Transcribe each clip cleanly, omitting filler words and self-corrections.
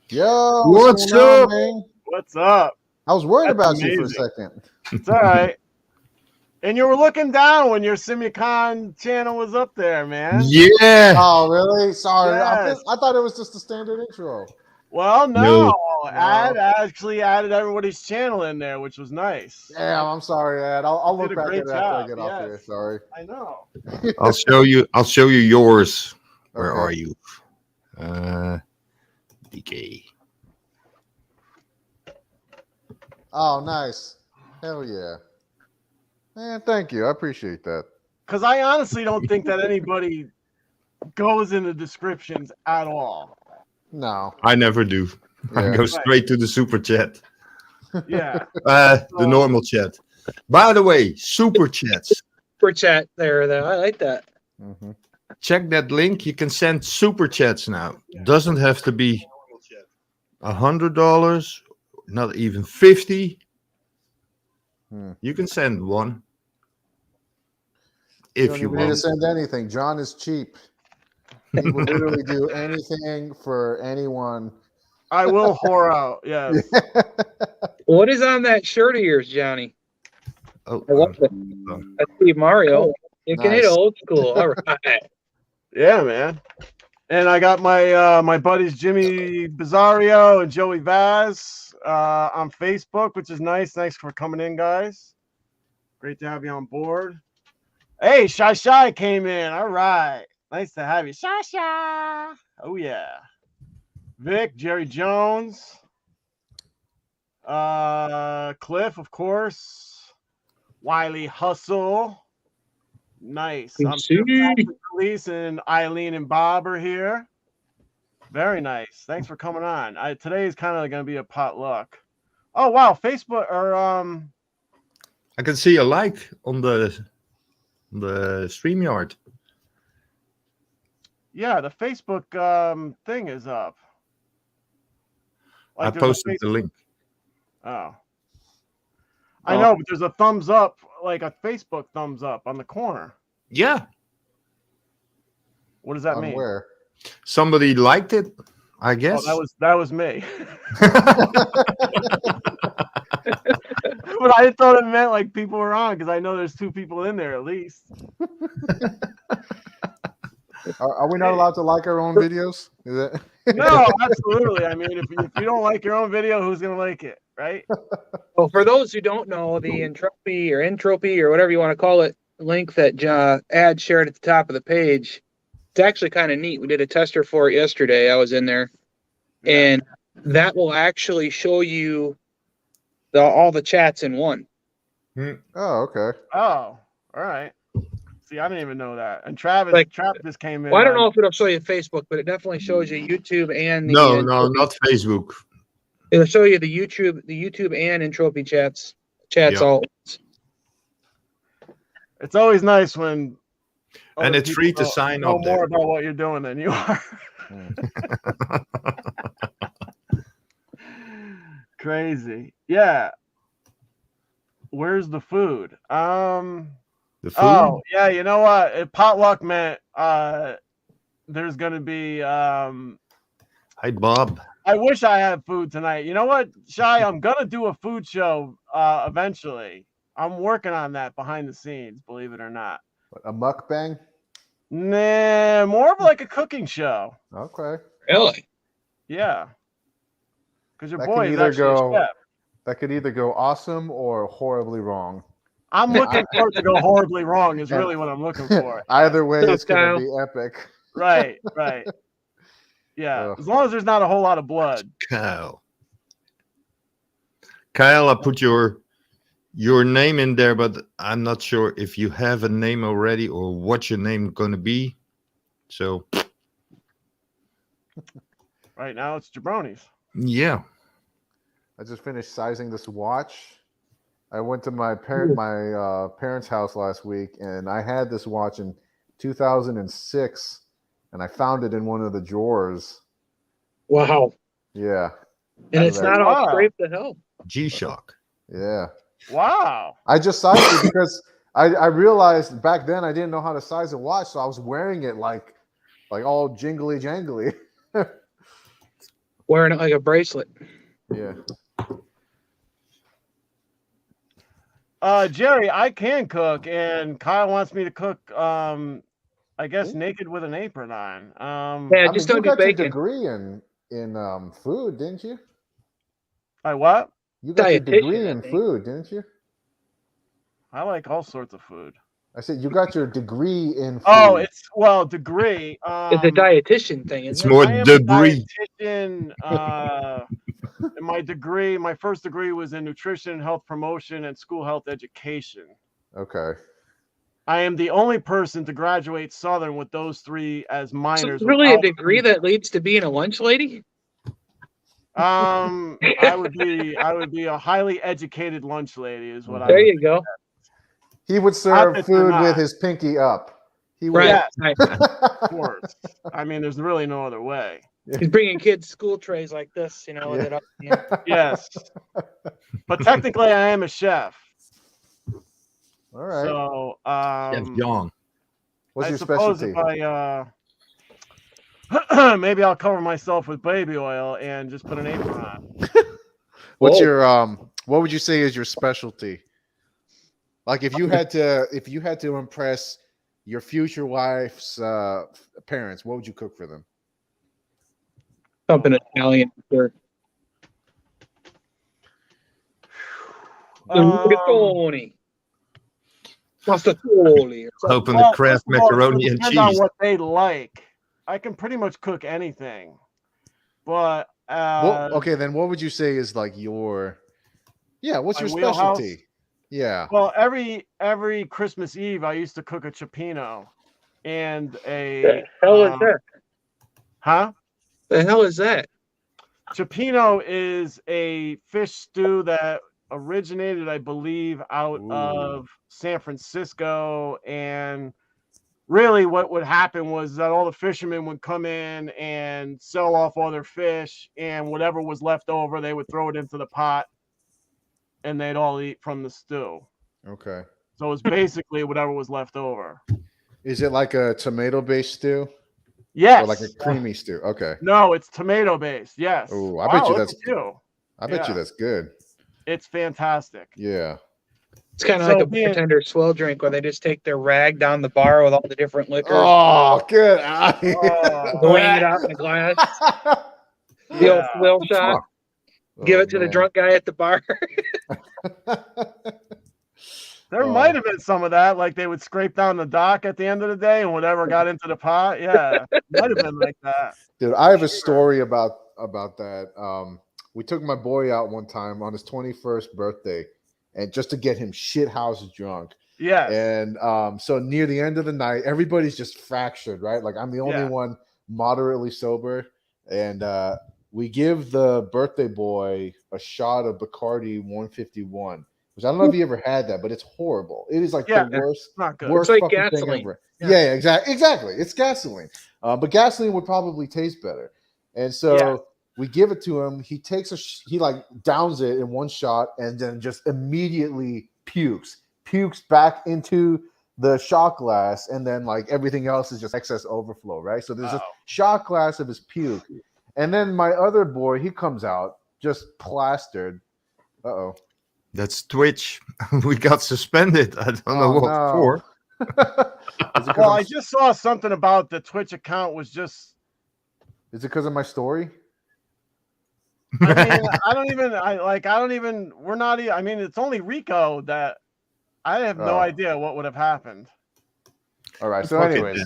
Yo, what's up? Man? What's up? I was worried That's about amazing. you for a second. It's all right. And you were looking down when your Simicon channel was up there, man. Yeah. Oh, really? Sorry. Yes. I thought it was just a standard intro. Well, no. No. I actually added everybody's channel in there, which was nice. Damn, I'm sorry, Ed. I'll You look did a back at great it after I job, get off here. yes. Sorry. I know. I'll show you yours. Where Okay. are you? DK. Oh, nice. Hell yeah. Man, thank you. I appreciate that. Because I honestly don't think that anybody goes in the descriptions at all. No. I never do. I Yeah. go straight to the super chat. Yeah. The normal chat. By the way, super chats. Super chat there, though. I like that. Mm-hmm. Check that link. You can send super chats now. Doesn't have to be $100, not even 50. You can send one. You If don't you even need to want. send anything. John is cheap. He will literally do anything for anyone. I will whore out. Yes. What is on that shirt of yours, Johnny? Oh, I love it. I see Mario. You can hit Nice. old school. All right. Yeah, man. And I got my my buddies Jimmy Bizarrio and Joey Vaz on Facebook, which is nice. Thanks for coming in, guys. Great to have you on board. Hey, Shy came in. All right. Nice to have you. Shy. Oh, yeah. Vic, Jerry Jones. Cliff, of course. Wiley Hustle. Nice. I'm sure Police and Eileen and Bob are here. Very nice. Thanks for coming on. Today is kind of going to be a potluck. Oh wow, Facebook or I can see a like on the StreamYard. Yeah, the Facebook thing is up. I posted the link. Oh. I know, but there's a thumbs up, like a Facebook thumbs up on the corner. Yeah. What does that On mean? where? Somebody liked it, I Oh, guess. that was me. But I thought it meant like people were on because I know there's 2 people in there at least. Are we not allowed to like our own videos? Is it? No, absolutely. I mean, if you don't like your own video, who's gonna like it, right? Well, for those who don't know, the entropy or whatever you want to call it, link that Ad shared at the top of the page, it's actually kind of neat. We did a tester for it yesterday. I was in there, and that will actually show you all the chats in one. Oh, okay. Oh, all right. See, I didn't even know that. And Travis just came in. Well, I don't know if it'll show you Facebook, but it definitely shows you YouTube and the No, not Facebook. It'll show you the YouTube and Entropy chats Yeah. all. It's always nice when. And other it's people free to sign know up more there. about what you're doing than you are. Crazy. Yeah. Where's the food? The food? Oh, yeah, you know what? Potluck meant there's gonna be Hi, Bob. I wish I had food tonight. You know what, Shy? I'm gonna do a food show eventually. I'm working on that behind the scenes, believe it or not. A mukbang? Nah, more of like a cooking show. Okay. Really? Yeah. Because your That boy could is either actually a go. chef. That could either go awesome or horribly wrong. I'm looking for it to go horribly wrong is really what I'm looking for. Either way, So, it's gonna Kyle. be epic. Right. Yeah. As long as there's not a whole lot of blood. Kyle, I put your name in there, but I'm not sure if you have a name already or what your name gonna be. So Right now it's jabronis. yeah. I just finished sizing this watch. I went to my parents' house last week, and I had this watch in 2006, and I found it in one of the drawers. Wow. Yeah, And it's not all Wow. scraped to hell. G-Shock. yeah. Wow. I just sized it because I realized back then I didn't know how to size a watch, so I was wearing it like all jingly jangly. Wearing it like a bracelet. Yeah. Jerry, I can cook, and Kyle wants me to cook. I guess naked with an apron on. Yeah, I just mean, don't you do got your bacon. degree in food, didn't you? I what? You got your Dietitian, degree I in think. food, didn't you? I like all sorts of food. I said you got your degree in food. Oh, it's degree. It's a dietitian thing, It's isn't more I am debris. a dietitian. And my first degree was in nutrition, health promotion, and school health education. Okay. I am the only person to graduate Southern with those 3 as it? So minors. it's really a without- degree that leads to being a lunch lady? I would be a highly educated lunch lady, is what I There would. you go. He would serve that you're food not. with his pinky up. He would. Right. Yes. right. Of course. I mean, there's really no other way. He's bringing kids school trays like this, with Yeah. it up. Yeah. Yes. But technically, I am a chef. All right. So, Chef John. What's I your suppose specialty? if I maybe I'll cover myself with baby oil and just put an apron on. What's Whoa. your what would you say is your specialty? Like if you had to impress your future wife's parents, what would you cook for them? Something Italian. Sure. Rigatoni. Pastatoli. Open Well, the Kraft first of all, macaroni it and depends on cheese. what they like. I can pretty much cook anything, but Well, okay, then what would you say is like your what's My your wheelhouse? specialty? Yeah. well, every Christmas Eve I used to cook a cioppino and The a hell is that? huh? The hell is that? Cioppino is a fish stew that originated, I believe, out Ooh. of San Francisco. And really what would happen was that all the fishermen would come in and sell off all their fish, and whatever was left over, they would throw it into the pot and they'd all eat from the stew. Okay. So it was basically whatever was left over. Is it like a tomato-based stew? Yes. Or like a creamy stew. Okay. No, it's tomato based. Yes. Oh, Wow, I bet you look that's. at you. I bet you Yeah. that's good. It's fantastic. Yeah. It's kind of So like a being- bartender swill drink where they just take their rag down the bar with all the different liquors, Oh, good. weighing it out in a glass. The old Yeah. swill shot. Give it to the drunk guy at the bar. There might have been some of that, like they would scrape down the dock at the end of the day, and whatever got into the pot. Yeah, might have been like that. Dude, I have a story about that. We took my boy out one time on his 21st birthday, and just to get him shithouse drunk. Yes. And so near the end of the night, everybody's just fractured, right? Like I'm the only Yeah. one moderately sober, and we give the birthday boy a shot of Bacardi 151, which I don't know if you ever had that, but it's horrible. It is like Yeah. the worst, It's not good. worst It's like fucking thing gasoline. ever. Yeah. Yeah, exactly. It's gasoline, but gasoline would probably taste better. And so Yeah. we give it to him. He takes he like downs it in one shot, and then just immediately pukes back into the shot glass, and then like everything else is just excess overflow, right? So there's a shot glass of his puke, and then my other boy, he comes out just plastered. Uh-oh. That's Twitch. We got suspended. I don't know what for. Is it Well, I just saw something about the Twitch account was just. Is it because of my story? I mean, I don't even. We're not. I mean, it's only Rico that. I have no idea what would have happened. All right. So, Fuck it, anyways,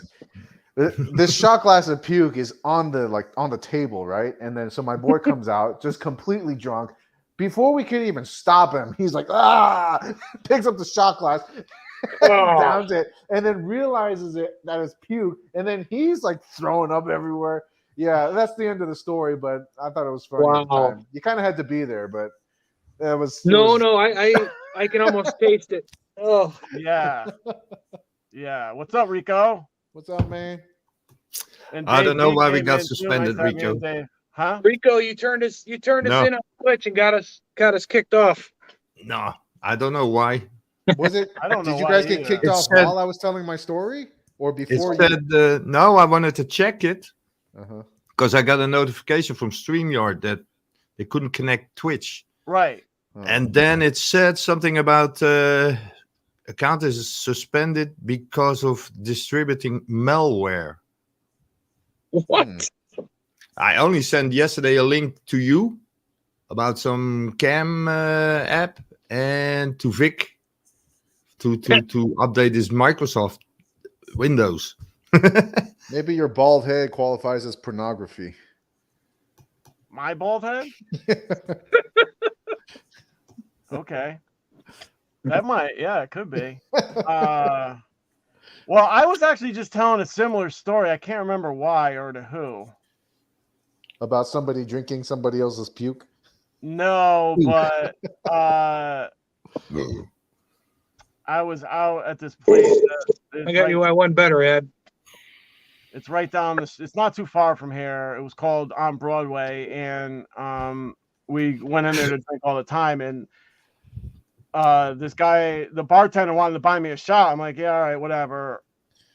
this shot glass of puke is on the table, right? And then so my boy comes out just completely drunk. Before we could even stop him, he's like, picks up the shot glass, downs it, and then realizes that it's puke, and then he's like throwing up everywhere. Yeah, that's the end of the story, but I thought it was funny at the time. You kind of had to be there, but it was. No, I can almost taste it. Oh, Yeah. Yeah. What's up, Rico? What's up, man? And I don't know Dave why we came got in too. suspended, Nice to have you Rico. in, Dave. Huh? Rico, you turned us No. in on Twitch and got us kicked off. No, I don't know why. Was it? I don't know Did you why guys get either. kicked It off said- while I was telling my story, or It before you? said, no, I wanted to check it Uh-huh. because I got a notification from StreamYard that they couldn't connect Twitch. Right. Oh. And then it said something about account is suspended because of distributing malware. What? Hmm. I only sent yesterday a link to you about some cam app and to Vic to update his Microsoft Windows. Maybe your bald head qualifies as pornography. My bald head? Okay. That might, yeah, it could be. Well, I was actually just telling a similar story. I can't remember why or to who. About somebody drinking somebody else's puke. No, but I was out at this place. I got you one better, Ed. It's right down this. It's not too far from here. It was called On Broadway, and we went in there to drink all the time. And this guy, the bartender, wanted to buy me a shot. I'm like, yeah, all right, whatever.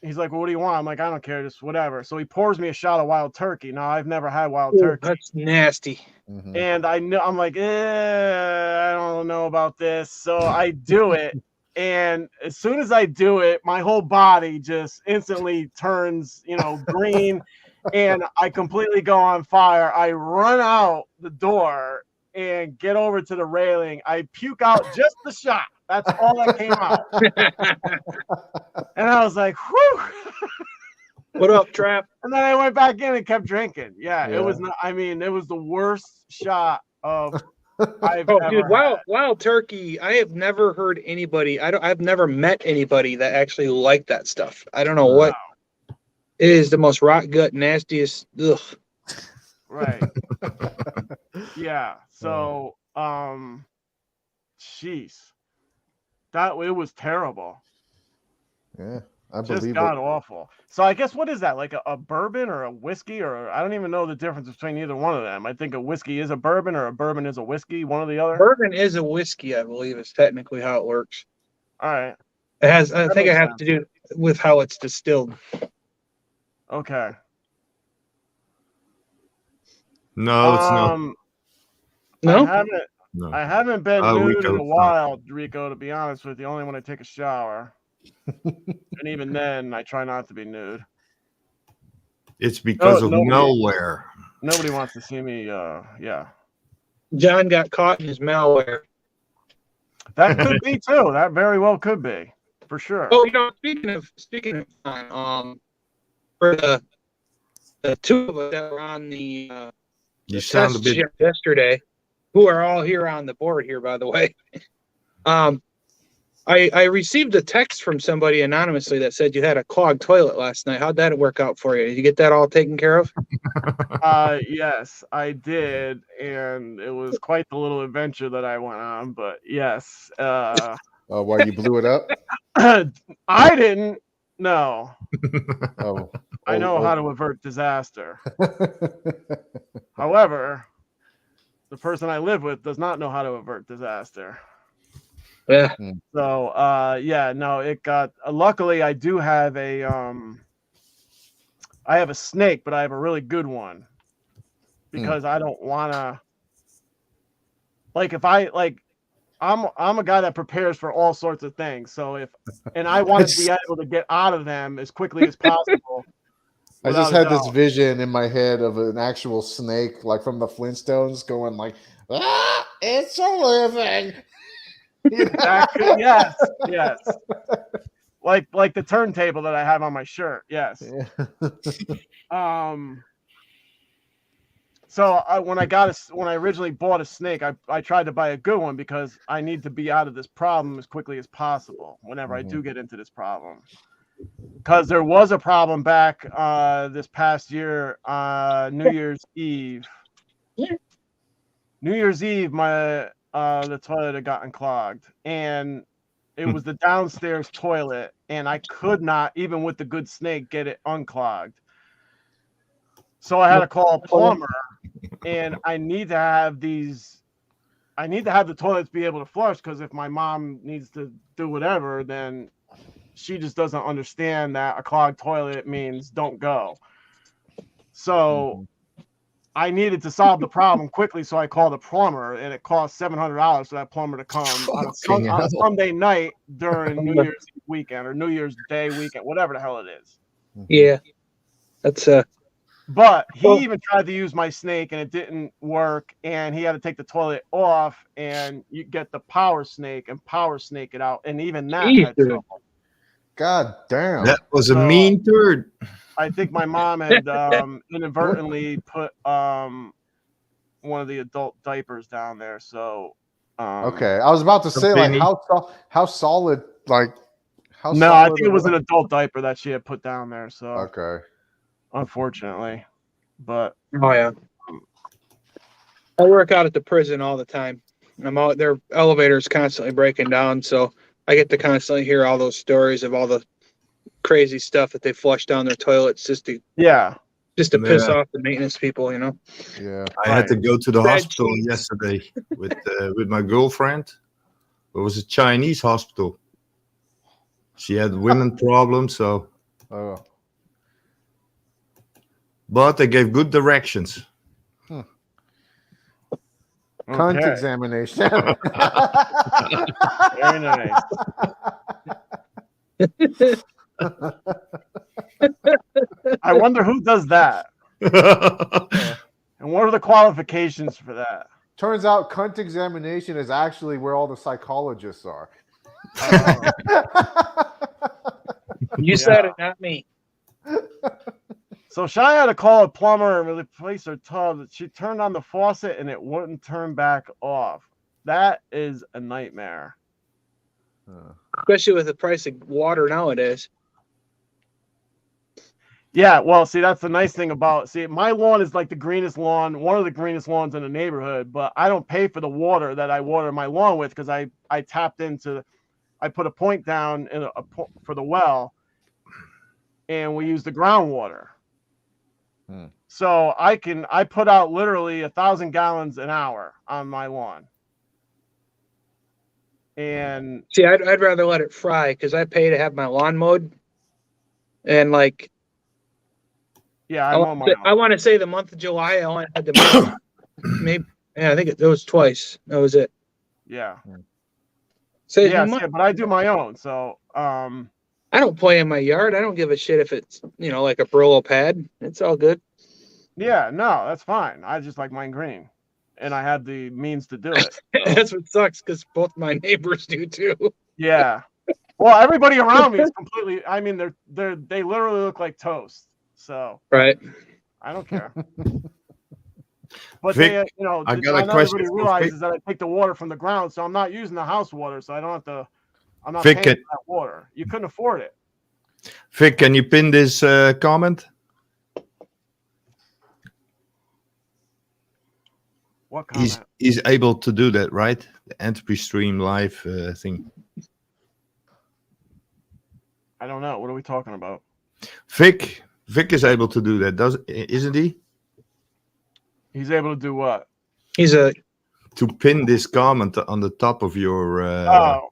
He's like, well, what do you want? I'm like, I don't care, just whatever. So he pours me a shot of wild turkey. Now I've never had wild turkey, That's nasty. Mhm. and I'm like, I don't know about this. So I do it. And as soon as I do it, my whole body just instantly turns, green, and I completely go on fire. I run out the door and get over to the railing. I puke out just the shot. That's all that came out. And I was like, whew. What up, Trap? And then I went back in and kept drinking. Yeah. Yeah. It was not, it was the worst shot of I've Oh, ever dude, had. wild turkey. I have never heard anybody. I've never met anybody that actually liked that stuff. I don't know what. It is the most rot gut, nastiest. Ugh. Right. Yeah. So, jeez, it was terrible. Yeah, I Just believe god it. awful. So I guess what is that, like a bourbon or a whiskey, or I don't even know the difference between either one of them. I think a whiskey is a bourbon or a bourbon is a whiskey, one or the other. Bourbon is a whiskey, I believe, is technically how it works. All right. It has. I That think it makes has sense. to do with how it's distilled. Okay. No, it's not. I No? haven't. No. I haven't been Oh, nude Rico, in a it's not. while, Rico. To be honest with you, only when I take a shower, and even then, I try not to be nude. It's because of nobody- malware. Nobody wants to see me. Yeah, John got caught in his malware. that could be too. That very well could be, for sure. Oh, speaking of for the two of us that were on the You sound a test bit. shift yesterday, who are all here on the board here, by the way. I received a text from somebody anonymously that said you had a clogged toilet last night. How'd that work out for you? Did you get that all taken care of? Yes, I did, and it was quite the little adventure that I went on. But yes, Why you blew it up? I didn't. No, Oh, I know how to avert disaster. However, the person I live with does not know how to avert disaster. Yeah. So, yeah, no, it got. Luckily, I do have a. I have a snake, but I have a really good one because I don't want to. Like, if I like, I'm a guy that prepares for all sorts of things. So I want to be able to get out of them as quickly as possible. I just without a had this doubt. vision in my head of an actual snake, like from the Flintstones, going like, "Ah, it's a living." You know? That could, yes. Like the turntable that I have on my shirt. Yes. Yeah. So when I originally bought a snake, I tried to buy a good one because I need to be out of this problem as quickly as possible whenever I do get into this problem. Because there was a problem back this past year, New Year's Eve. New Year's Eve, the toilet had gotten clogged, and it was the downstairs toilet, and I could not, even with the good snake, get it unclogged. So I had to call a plumber, and I need to have the toilets be able to flush, because if my mom needs to do whatever, then she just doesn't understand that a clogged toilet means don't go. So I needed to solve the problem quickly, so I called a plumber, and it cost $700 for that plumber to come on a Sunday night during New Year's weekend or New Year's Day weekend, whatever the hell it is. Yeah. That's But he even tried to use my snake, and it didn't work, and he had to take the toilet off, and you get the power snake and power snake it out, and even that had trouble. God damn. That was a mean turd. I think my mom had inadvertently put one of the adult diapers down there. So okay, I was about to say, like, how solid, like, how no, solid I think it was an adult diaper that she had put down there. So okay, unfortunately, but oh yeah. I work out at the prison all the time. I'm out their elevator's constantly breaking down, so I get to constantly hear all those stories of all the crazy stuff that they flush down their toilets just to piss off the maintenance people, you know. Yeah, I had to go to the hospital yesterday with my girlfriend. It was a Chinese hospital. She had women problems, so. Oh. But they gave good directions. Cunt examination. Very nice. I wonder who does that. And what are the qualifications for that? Turns out cunt examination is actually where all the psychologists are. You said it, not me. So Shy had to call a plumber and replace her tub. She turned on the faucet and it wouldn't turn back off. That is a nightmare. Especially with the price of water nowadays. Yeah, well, see, that's the nice thing about, my lawn is like the greenest lawn, one of the greenest lawns in the neighborhood, but I don't pay for the water that I water my lawn with because I put a point down for the well, and we use the groundwater. So I put out literally 1,000 gallons an hour on my lawn. And see, I'd rather let it fry because I pay to have my lawn mowed, and like, Yeah, I'm on my own. I want to say the month of July, I only had to maybe. Yeah, I think it was twice. That was it. Yeah. Saves me Yes, money. yeah, but I do my own. So I don't play in my yard. I don't give a shit if it's like a Brillo pad. It's all good. yeah, no, that's fine. I just like mine green, and I had the means to do it. So. That's what sucks because both my neighbors do too. Yeah. Well, everybody around me is completely. I mean, they literally look like toast. So Right. I don't care. But Vic, they, I got a not question everybody for realizes Vic. that I take the water from the ground, so I'm not using the house water, so I don't have to. I'm not Vic, paying for that water. You couldn't afford it. Vic, can you pin this comment? What comment? He's able to do that, right? The Entropy Stream Live thing. I don't know. What are we talking about? Vic is able to do that, isn't he? He's able to do what? He's a To pin this comment on the top of your Oh,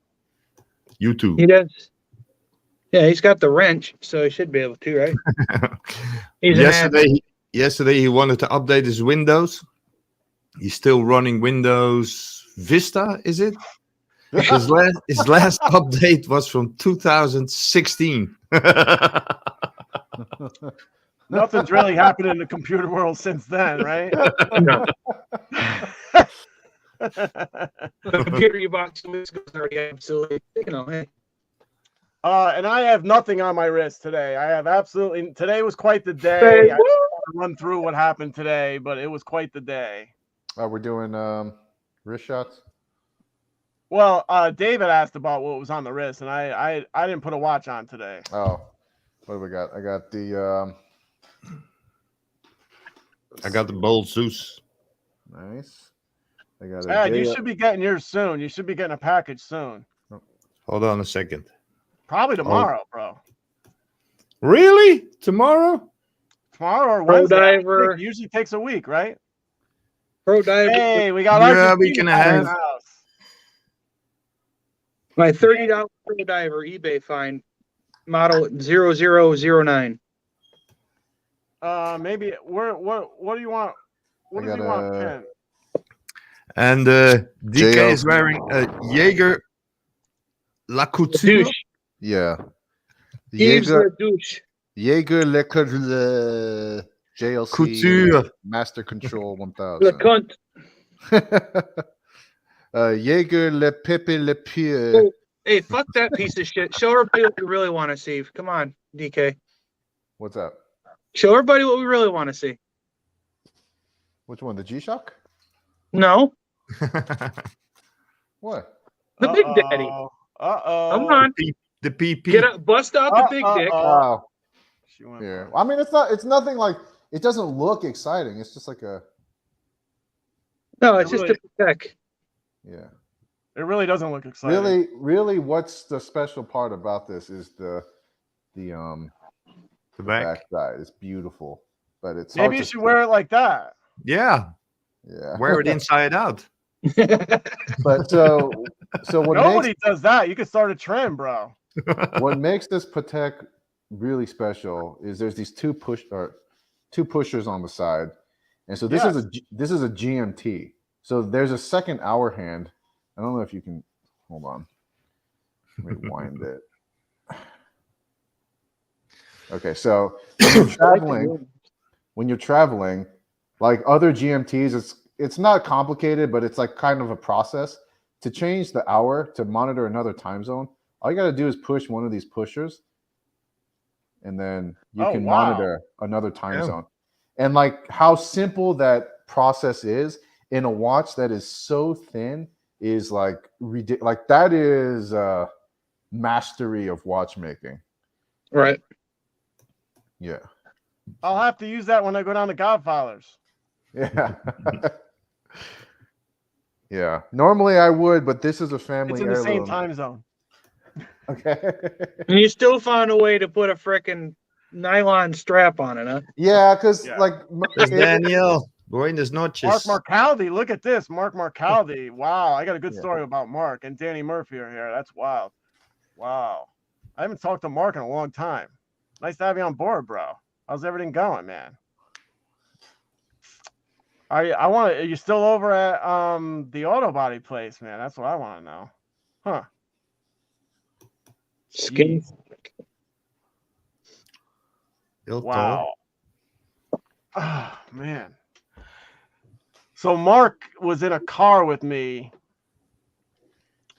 YouTube. he does. Yeah, he's got the wrench, so he should be able to, right? He's yesterday he wanted to update his Windows. He's still running Windows Vista, is it? His last update was from 2016. nothing's really happened in the computer world since then, right? No. The computer you bought 2 weeks ago is already absolutely, hey. And I have nothing on my wrist today. I have absolutely. Today was quite the day. I just want to run through what happened today, but it was quite the day. We're doing wrist shots. Well, David asked about what was on the wrist, and I didn't put a watch on today. Oh, what do we got? I got the. I got the Bold Zeus. Nice. I got Yeah, a you should be getting yours soon. You should be getting a package soon. Hold on a second. Probably tomorrow, bro. Really? Tomorrow? Tomorrow or Pro Wednesday. Diver. It usually takes a week, right? Pro Diver. Hey, we got Yeah, our we can have. house. My $30 Pro Diver eBay find, model 0009. Maybe what do you want? What does he want? Ken? And DK JL. is wearing a Jaeger La Couture. Douche. Yeah. Yves Jaeger, Le Douche. Jaeger Le JLC Couture. Master Control Le 1000. cunt. Jaeger Le Pepe Le Pure. Oh, hey, fuck that piece of shit. Show everybody what we really want to see. Come on, DK. What's up? Show everybody what we really want to see. Which one? The G-Shock? No, What? the Big Daddy. Uh-oh. Come on. The PP. Get up, bust out the big dick. Oh, She went yeah. for it. I mean, it's nothing like. It doesn't look exciting. It's just like a. No, it's just a tech. Yeah. It really doesn't look exciting. Really, what's the special part about this is the The back. back side. It's beautiful, but it's Maybe you hard to- should wear it like that. Yeah. Yeah. Wear it inside out. But so what Nobody does that. You could start a trend, bro. what makes this Patek really special is there's these two pushers on the side, and so this is a GMT. So there's a second hour hand. I don't know if you can hold on. Rewind it. Okay, so when you're traveling, like other GMTs, it's not complicated, but it's like kind of a process to change the hour to monitor another time zone. All you got to do is push one of these pushers, and then you can monitor another time zone. And like how simple that process is in a watch that is so thin is like ridiculous. Like that is mastery of watchmaking. Right. Yeah. I'll have to use that when I go down to Godfathers. Yeah. Yeah. Normally I would, but this is a family It's in the same heirloom. time zone. Okay. And you still found a way to put a frickin' nylon strap on it, huh? Yeah, because Yeah. like There's Daniel. Buenas noches. Mark Marcaldi, look at this. Mark Marcaldi. Wow, I got a good story about Mark and Danny Murphy are here. That's wild. Wow. I haven't talked to Mark in a long time. Nice to have you on board, bro. How's everything going, man? Are you still over at the auto body place, man? That's what I want to know. Huh. Skin. Wow. Oh, man. So Mark was in a car with me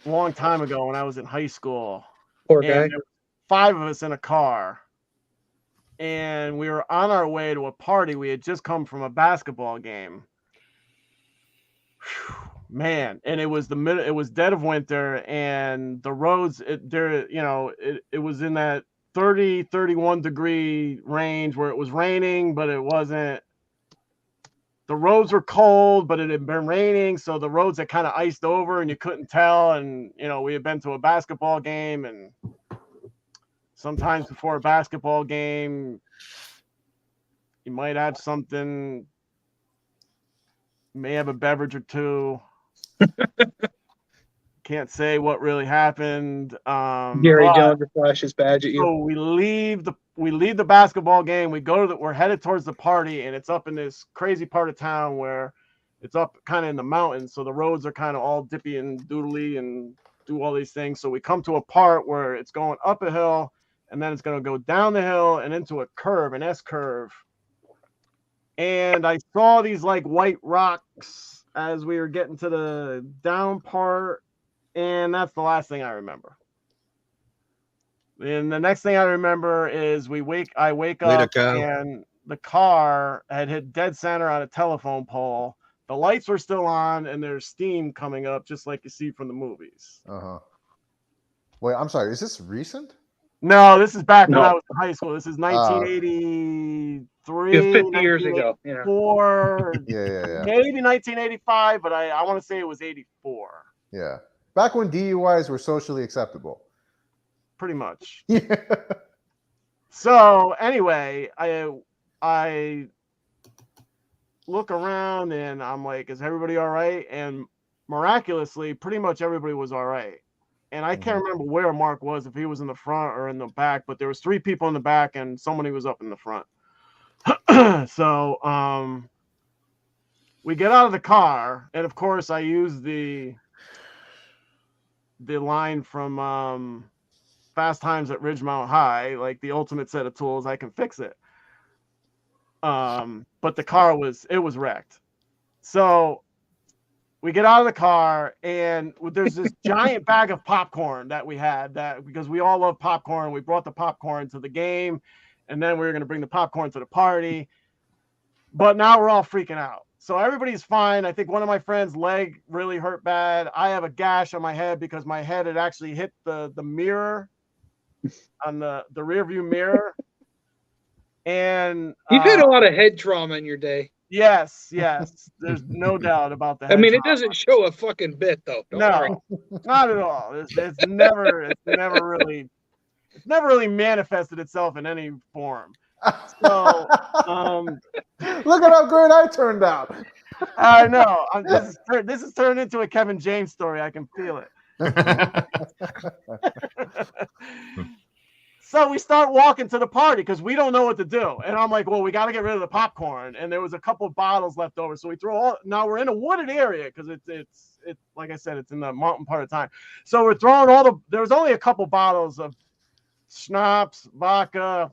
a long time ago when I was in high school. Poor And guy. there were 5 of us in a car. And we were on our way to a party. We had just come from a basketball game. Whew, man, and it was it was dead of winter, and the roads it was in that 30-31 degree range where it was raining, but it wasn't. The roads were cold, but it had been raining, so the roads had kind of iced over and you couldn't tell. And we had been to a basketball game, and sometimes before a basketball game you might have something, may have a beverage or two. Can't say what really happened. Gary Jones flashed his badge at you. So we leave the basketball game. We're headed towards the party, and it's up in this crazy part of town where it's up kind of in the mountains. So the roads are kind of all dippy and doodly and do all these things. So we come to a part where it's going up a hill, and then it's going to go down the hill and into a curve, an S curve. And I saw these like white rocks as we were getting to the down part, and that's the last thing I remember. And the next thing I remember is I wake up and the car had hit dead center on a telephone pole. The lights were still on, and there's steam coming up, just like you see from the movies. Wait, I'm sorry. Is this recent? No, this is back when I was in high school. This is 1983. 50 years ago. Yeah. 84, Yeah. maybe 1985, but I want to say it was 84. Yeah. Back when DUIs were socially acceptable. Pretty much. Yeah. So anyway, I look around and I'm like, is everybody all right? And miraculously, pretty much everybody was all right. And I can't remember where Mark was, if he was in the front or in the back, but there was 3 people in the back and somebody was up in the front. So we get out of the car, and of course I use the line from Fast Times at Ridgemount High, like the ultimate set of tools, I can fix it. But the car was wrecked. So we get out of the car, and there's this giant bag of popcorn that we had, that because we all love popcorn. We brought the popcorn to the game, and then we were going to bring the popcorn to the party. But now we're all freaking out. So everybody's fine. I think one of my friend's leg really hurt bad. I have a gash on my head because my head had actually hit the mirror on the rear view mirror. And you've had a lot of head trauma in your day. Yes. There's no doubt about that. I mean, it doesn't show a fucking bit, though. No, not at all. It's never really manifested itself in any form. So, look at how great I turned out. I know. This is turned into a Kevin James story. I can feel it. So we start walking to the party because we don't know what to do. And I'm like, well, we got to get rid of the popcorn. And there was a couple of bottles left over. So we now we're in a wooded area because it's like I said, it's in the mountain part of town. So we're throwing there was only a couple bottles of schnapps, vodka.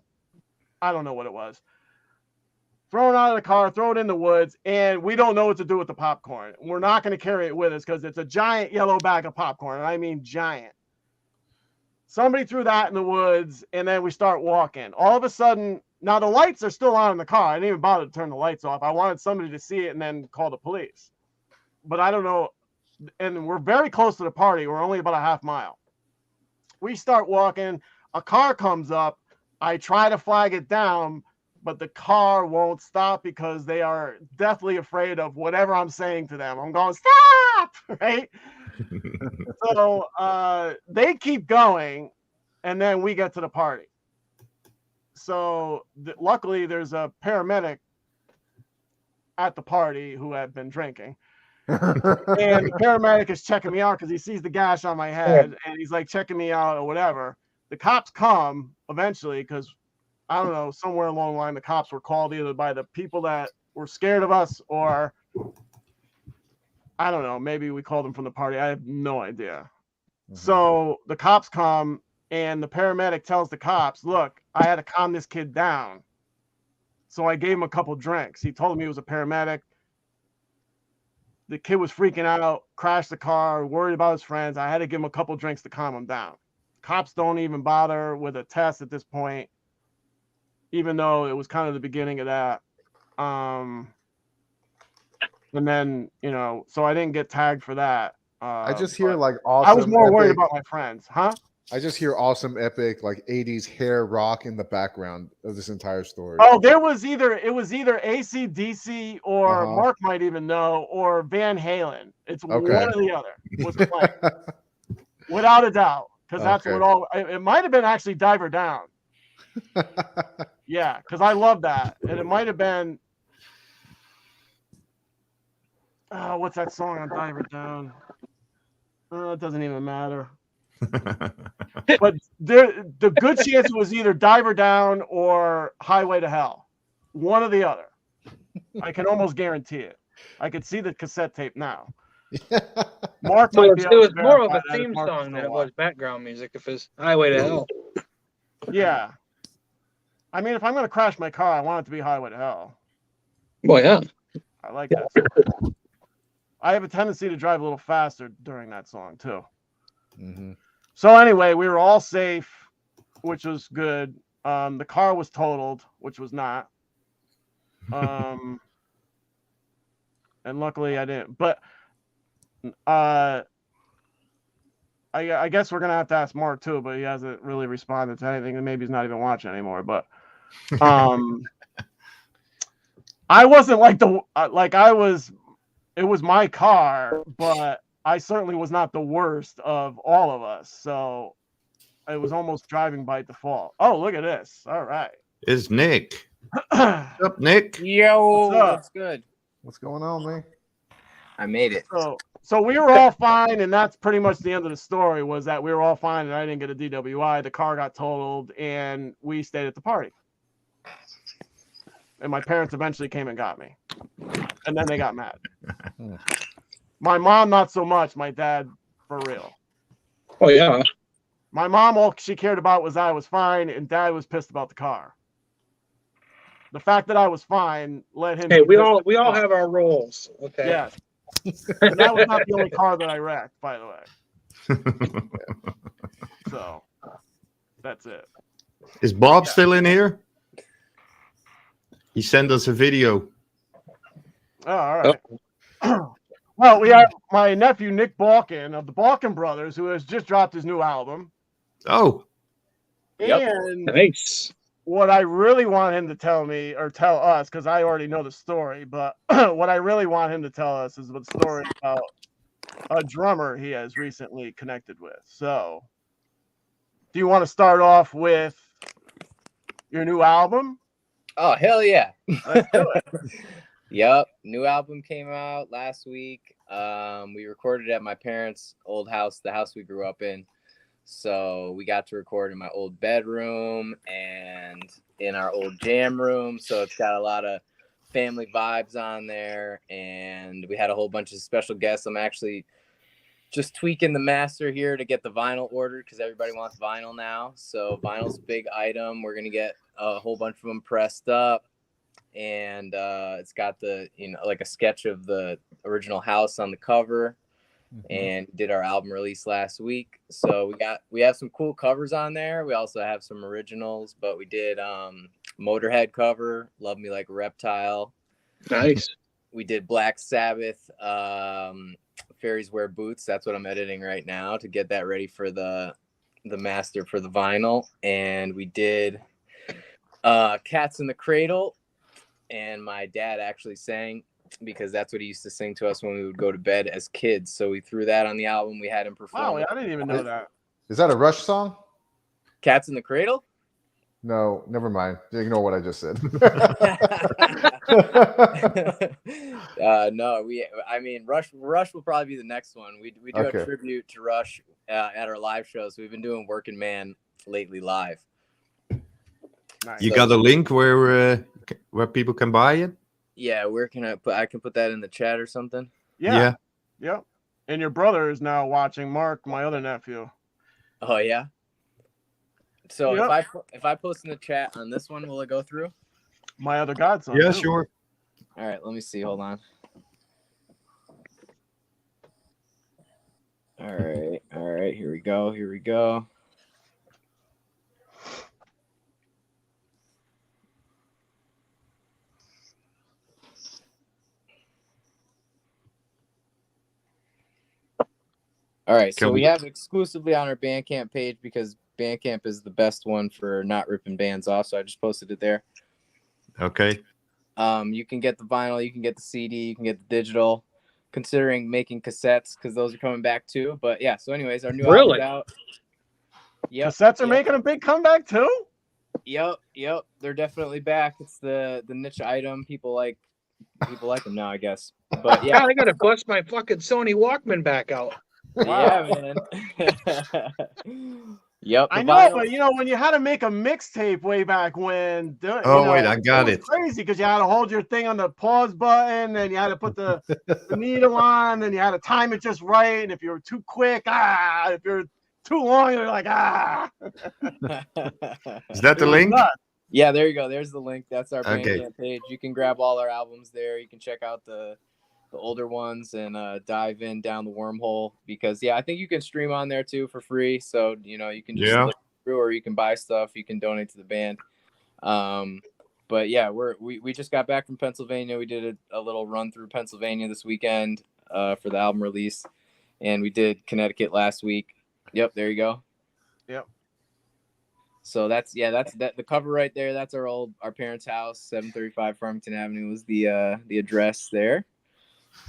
I don't know what it was. Throw it out of the car, throw it in the woods, and we don't know what to do with the popcorn. We're not going to carry it with us because it's a giant yellow bag of popcorn. And I mean giant. Somebody threw that in the woods, and then we start walking. All of a sudden, now the lights are still on in the car. I didn't even bother to turn the lights off. I wanted somebody to see it and then call the police. But I don't know. And we're very close to the party. We're only about a half mile. We start walking. A car comes up. I try to flag it down, but the car won't stop because they are deathly afraid of whatever I'm saying to them. I'm going, stop, right? So they keep going, and then we get to the party. So luckily, there's a paramedic at the party who had been drinking. And the paramedic is checking me out because he sees the gash on my head, and he's like checking me out or whatever. The cops come eventually because I don't know, somewhere along the line, the cops were called either by the people that were scared of us, or I don't know, maybe we called them from the party. I have no idea. So the cops come, and the paramedic tells the cops, look, I had to calm this kid down. So I gave him a couple drinks. He told me he was a paramedic. The kid was freaking out, crashed the car, worried about his friends. I had to give him a couple drinks to calm him down. Cops don't even bother with a test at this point, even though it was kind of the beginning of that. And then, so I didn't get tagged for that. I just hear like I awesome. was more worried epic- about my friends, huh? I just hear awesome, epic, like 80s hair rock in the background of this entire story. Oh, it was either AC/DC or Mark might even know, or Van Halen. It's one or the other was playing, without a doubt, because that's what it might have been actually Diver Down. Yeah, because I love that, and it might have been. What's that song on Diver Down? It doesn't even matter. But the good chance it was either Diver Down or Highway to Hell. One or the other. I can almost guarantee it. I could see the cassette tape now. Mark So might be it was more of verify a that if theme Mark song than it still was background music. If it's Highway to Hell. Yeah. I mean, if I'm going to crash my car, I want it to be Highway to Hell. Well, yeah. I like that song. I have a tendency to drive a little faster during that song, too. So anyway, we were all safe, which was good. The car was totaled, which was not. And luckily I didn't. But I guess we're gonna have to ask Mark too, but he hasn't really responded to anything, and maybe he's not even watching anymore. But I wasn't like it was my car, but I certainly was not the worst of all of us. So it was almost driving by default. Oh, look at this. All right. It's Nick. What's up, Nick? Yo, What's up? what's good? What's going on, man? I made it. So we were all fine, and that's pretty much the end of the story, was that we were all fine, and I didn't get a DWI. The car got totaled, and we stayed at the party. And my parents eventually came and got me. And then they got mad. My mom, not so much. My dad, for real. Oh yeah. My mom, all she cared about was I was fine, and Dad was pissed about the car. The fact that I was fine led him. Hey, to we all have our roles. Okay. Yeah. And that was not the only car that I wrecked, by the way. So that's it. Is Bob still in here? He sent us a video. Oh, all right. Well, we have my nephew Nick Balkin of the Balkin Brothers, who has just dropped his new album. Oh, And Nice. what I really want him to tell me, or tell us, because I already know the story, but what I really want him to tell us is the story about a drummer he has recently connected with. So, do you want to start off with your new album? Oh, hell yeah. Let's do it. Yep. New album came out last week. We recorded at my parents' old house, the house we grew up in. So we got to record in my old bedroom and in our old jam room. So it's got a lot of family vibes on there. And we had a whole bunch of special guests. I'm actually just tweaking the master here to get the vinyl ordered because everybody wants vinyl now. So vinyl's a big item. We're going to get a whole bunch of them pressed up. And it's got the, like a sketch of the original house on the cover. And did our album release last week. So we have some cool covers on there. We also have some originals, but we did Motorhead cover, Love Me Like a Reptile. Nice. We did Black Sabbath, Fairies Wear Boots. That's what I'm editing right now to get that ready for the master for the vinyl. And we did Cats in the Cradle. And my dad actually sang, because that's what he used to sing to us when we would go to bed as kids. So we threw that on the album. We had him perform. Wow, I didn't even know that. Is that a Rush song? Cats in the Cradle? No, never mind. Ignore what I just said. No, Rush will probably be the next one. We do a tribute to Rush at our live shows. So we've been doing Working Man lately live. Nice. You got a link where people can buy it? Yeah, where can I put? I can put that in the chat or something. Yeah. Yep. And your brother is now watching. Mark, my other nephew. Oh yeah. So Yep. if I post in the chat on this one, will it go through? My other godson. Yeah, too. sure. All right, let me see. Hold on. All right. Here we go. All right, so we have exclusively on our Bandcamp page because Bandcamp is the best one for not ripping bands off. So I just posted it there. Okay. You can get the vinyl, you can get the CD, you can get the digital. Considering making cassettes because those are coming back too. But yeah, so anyways, our new album's out. Yep. Cassettes are making a big comeback too. Yep. They're definitely back. It's the niche item. People like them now, I guess. But yeah, God, I gotta bust my fucking Sony Walkman back out. yeah, man. Yep. I know, but when you had to make a mixtape way back when, wait, I got it. Crazy because you had to hold your thing on the pause button, and you had to put the needle on, and you had to time it just right. And if you were too quick, if you're too long, you're like, Is that the link? Yeah, there you go. There's the link. That's our Okay. Bandcamp page. You can grab all our albums there. You can check out the older ones and dive in down the wormhole because I think you can stream on there too for free. So you can just look through, or you can buy stuff. You can donate to the band. But yeah, we just got back from Pennsylvania. We did a little run through Pennsylvania this weekend for the album release, and we did Connecticut last week. Yep, there you go. Yep. So that's the cover right there. That's our parents' house, 735 Farmington Avenue was the address there.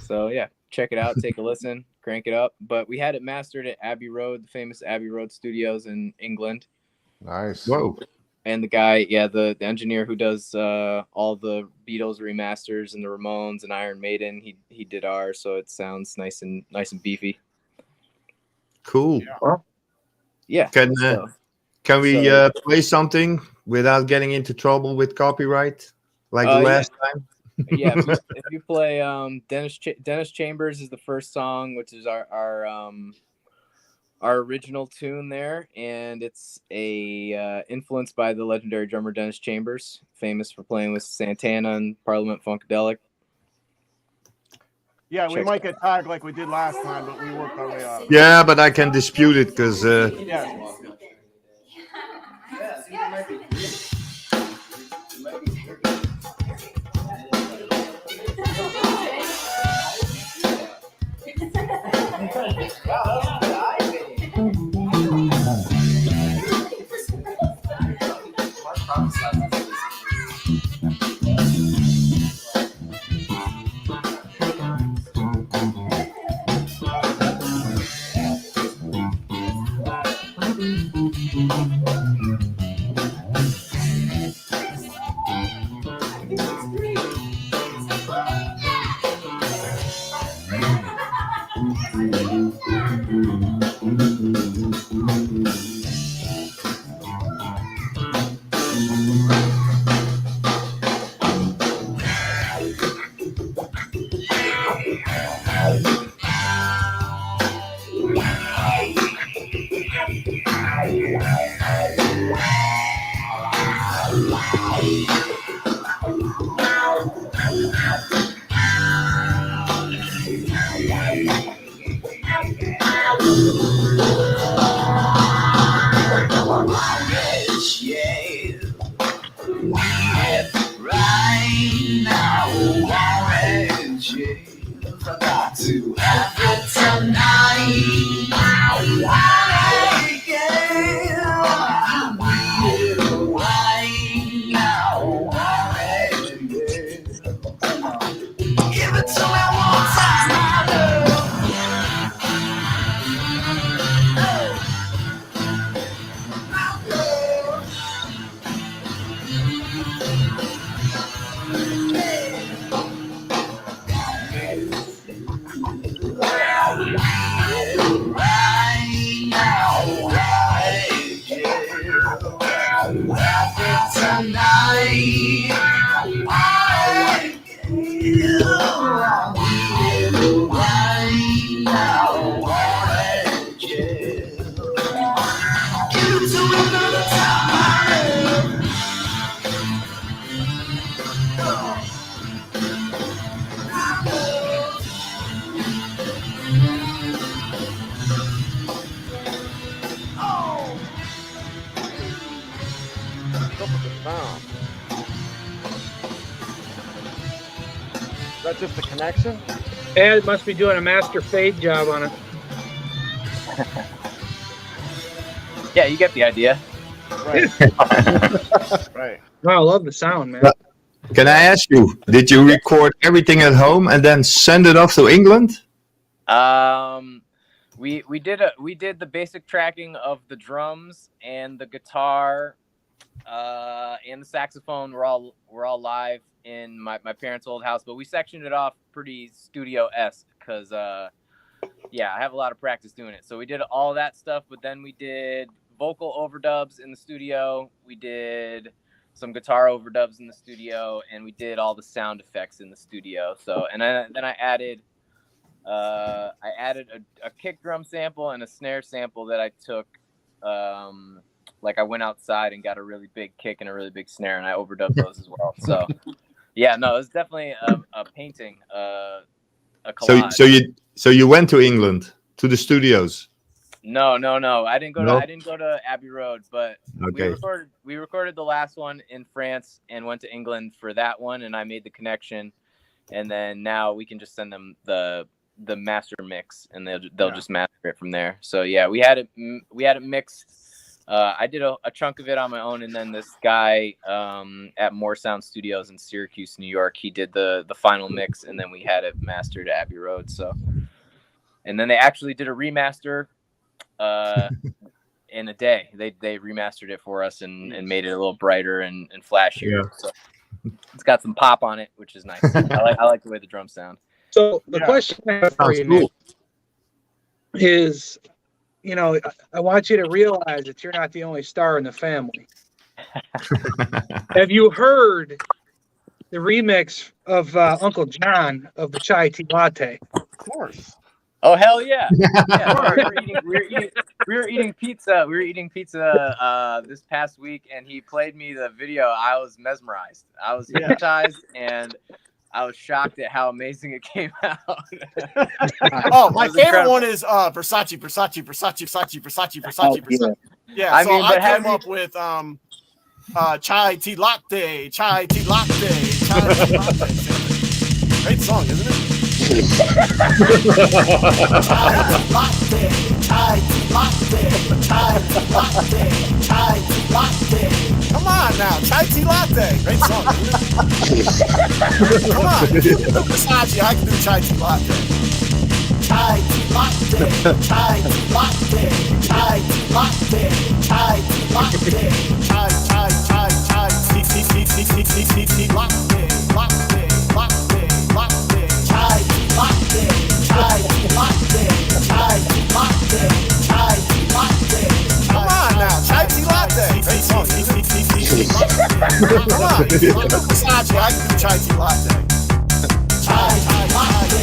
So yeah, check it out, take a listen, crank it up. But we had it mastered at Abbey Road, the famous Abbey Road Studios in England. Nice. Whoa. And the guy, the engineer who does all the Beatles remasters and the Ramones and Iron Maiden, he did ours, so it sounds nice and beefy. Cool. Yeah. Can we play something without getting into trouble with copyright like the last time? Yeah, if you play Dennis Chambers is the first song, which is our original tune there, and it's influenced by the legendary drummer Dennis Chambers, famous for playing with Santana and Parliament Funkadelic. Yeah, we might get tagged like we did last time, but we worked our way up. Yeah, but I can dispute it because What's up with the sound? Is that just a connection? Ed must be doing a master fade job on it. Yeah, you get the idea. Right. Right. Wow, I love the sound, man. But- Can I ask you, did you record everything at home and then send it off to England? We did the basic tracking of the drums and the guitar, and the saxophone. We're all live in my parents' old house, but we sectioned it off pretty studio-esque because I have a lot of practice doing it. So we did all that stuff, but then we did vocal overdubs in the studio. We did some guitar overdubs in the studio, and we did all the sound effects in the studio. So, and then I added a kick drum sample and a snare sample that I took. Like I went outside and got a really big kick and a really big snare, and I overdubbed those as well. So, yeah, no, it's definitely a painting, a collage. So you went to England to the studios. No. I didn't go No? to Abbey Road, but Okay. we recorded the last one in France and went to England for that one, and I made the connection. And then now we can just send them the master mix, and they'll just master it from there. So yeah, we had it mixed. I did a chunk of it on my own, and then this guy at More Sound Studios in Syracuse, New York, he did the final mix, and then we had it mastered at Abbey Road. So, and then they actually did a remaster in a day. They remastered it for us and made it a little brighter and flashier. Yeah. So it's got some pop on it, which is nice. I like the way the drums sound. So the question I have for you, Nick, is, I want you to realize that you're not the only star in the family. Have you heard the remix of Uncle John of the Chai Tea Latte? Of course. Oh hell yeah! Yeah, we were eating pizza. We were eating pizza this past week, and he played me the video. I was mesmerized. I was hypnotized, and I was shocked at how amazing it came out. Oh, my favorite one is Versace. Yeah, I so mean, I but came up with chai tea latte, chai tea latte, chai tea latte. Great song, isn't it? Chai tea latte, chai tea latte, chai tea latte, chai tea latte. Come on now, chai tea latte. Great song, isn't it? Come on, Versace, I can do chai tea latte. Chai tea latte, chai tea latte, chai tea latte, chai tea latte, chai tea latte, latte, chai tea latte, chai tea latte, chai tea latte, chai tea latte. Come on now, chai tea latte. Great song, come on, Versace, I can do chai tea latte. Chai tea latte.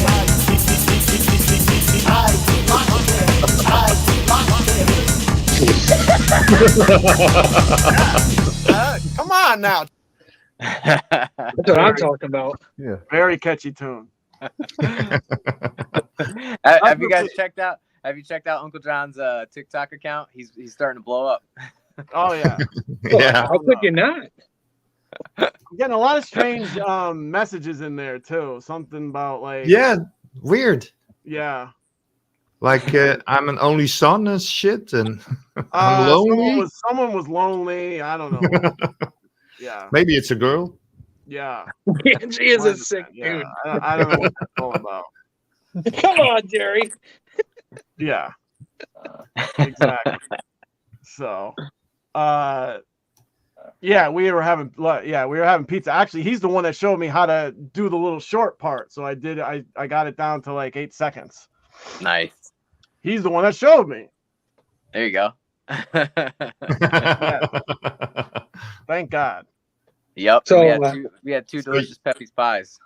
Come on now. That's what I'm talking about. Yeah. Very catchy tune. Have you guys checked out? Have you checked out Uncle John's TikTok account? He's starting to blow up. Oh yeah. Yeah. How could you not? I'm getting a lot of strange messages in there too. Something about like Yeah. Weird. yeah. Like I'm an only son and shit, and I'm lonely. Someone was lonely. I don't know. Yeah. Maybe it's a girl. Yeah. She is a sick Yeah. dude. I don't know what that's all about. Come on, Jerry. Yeah. Exactly. So, yeah, we were having pizza. Actually, he's the one that showed me how to do the little short part. So I got it down to like 8 seconds. Nice. He's the one that showed me. There you go. Thank God. Yep. So, we had two delicious Pepe's pies.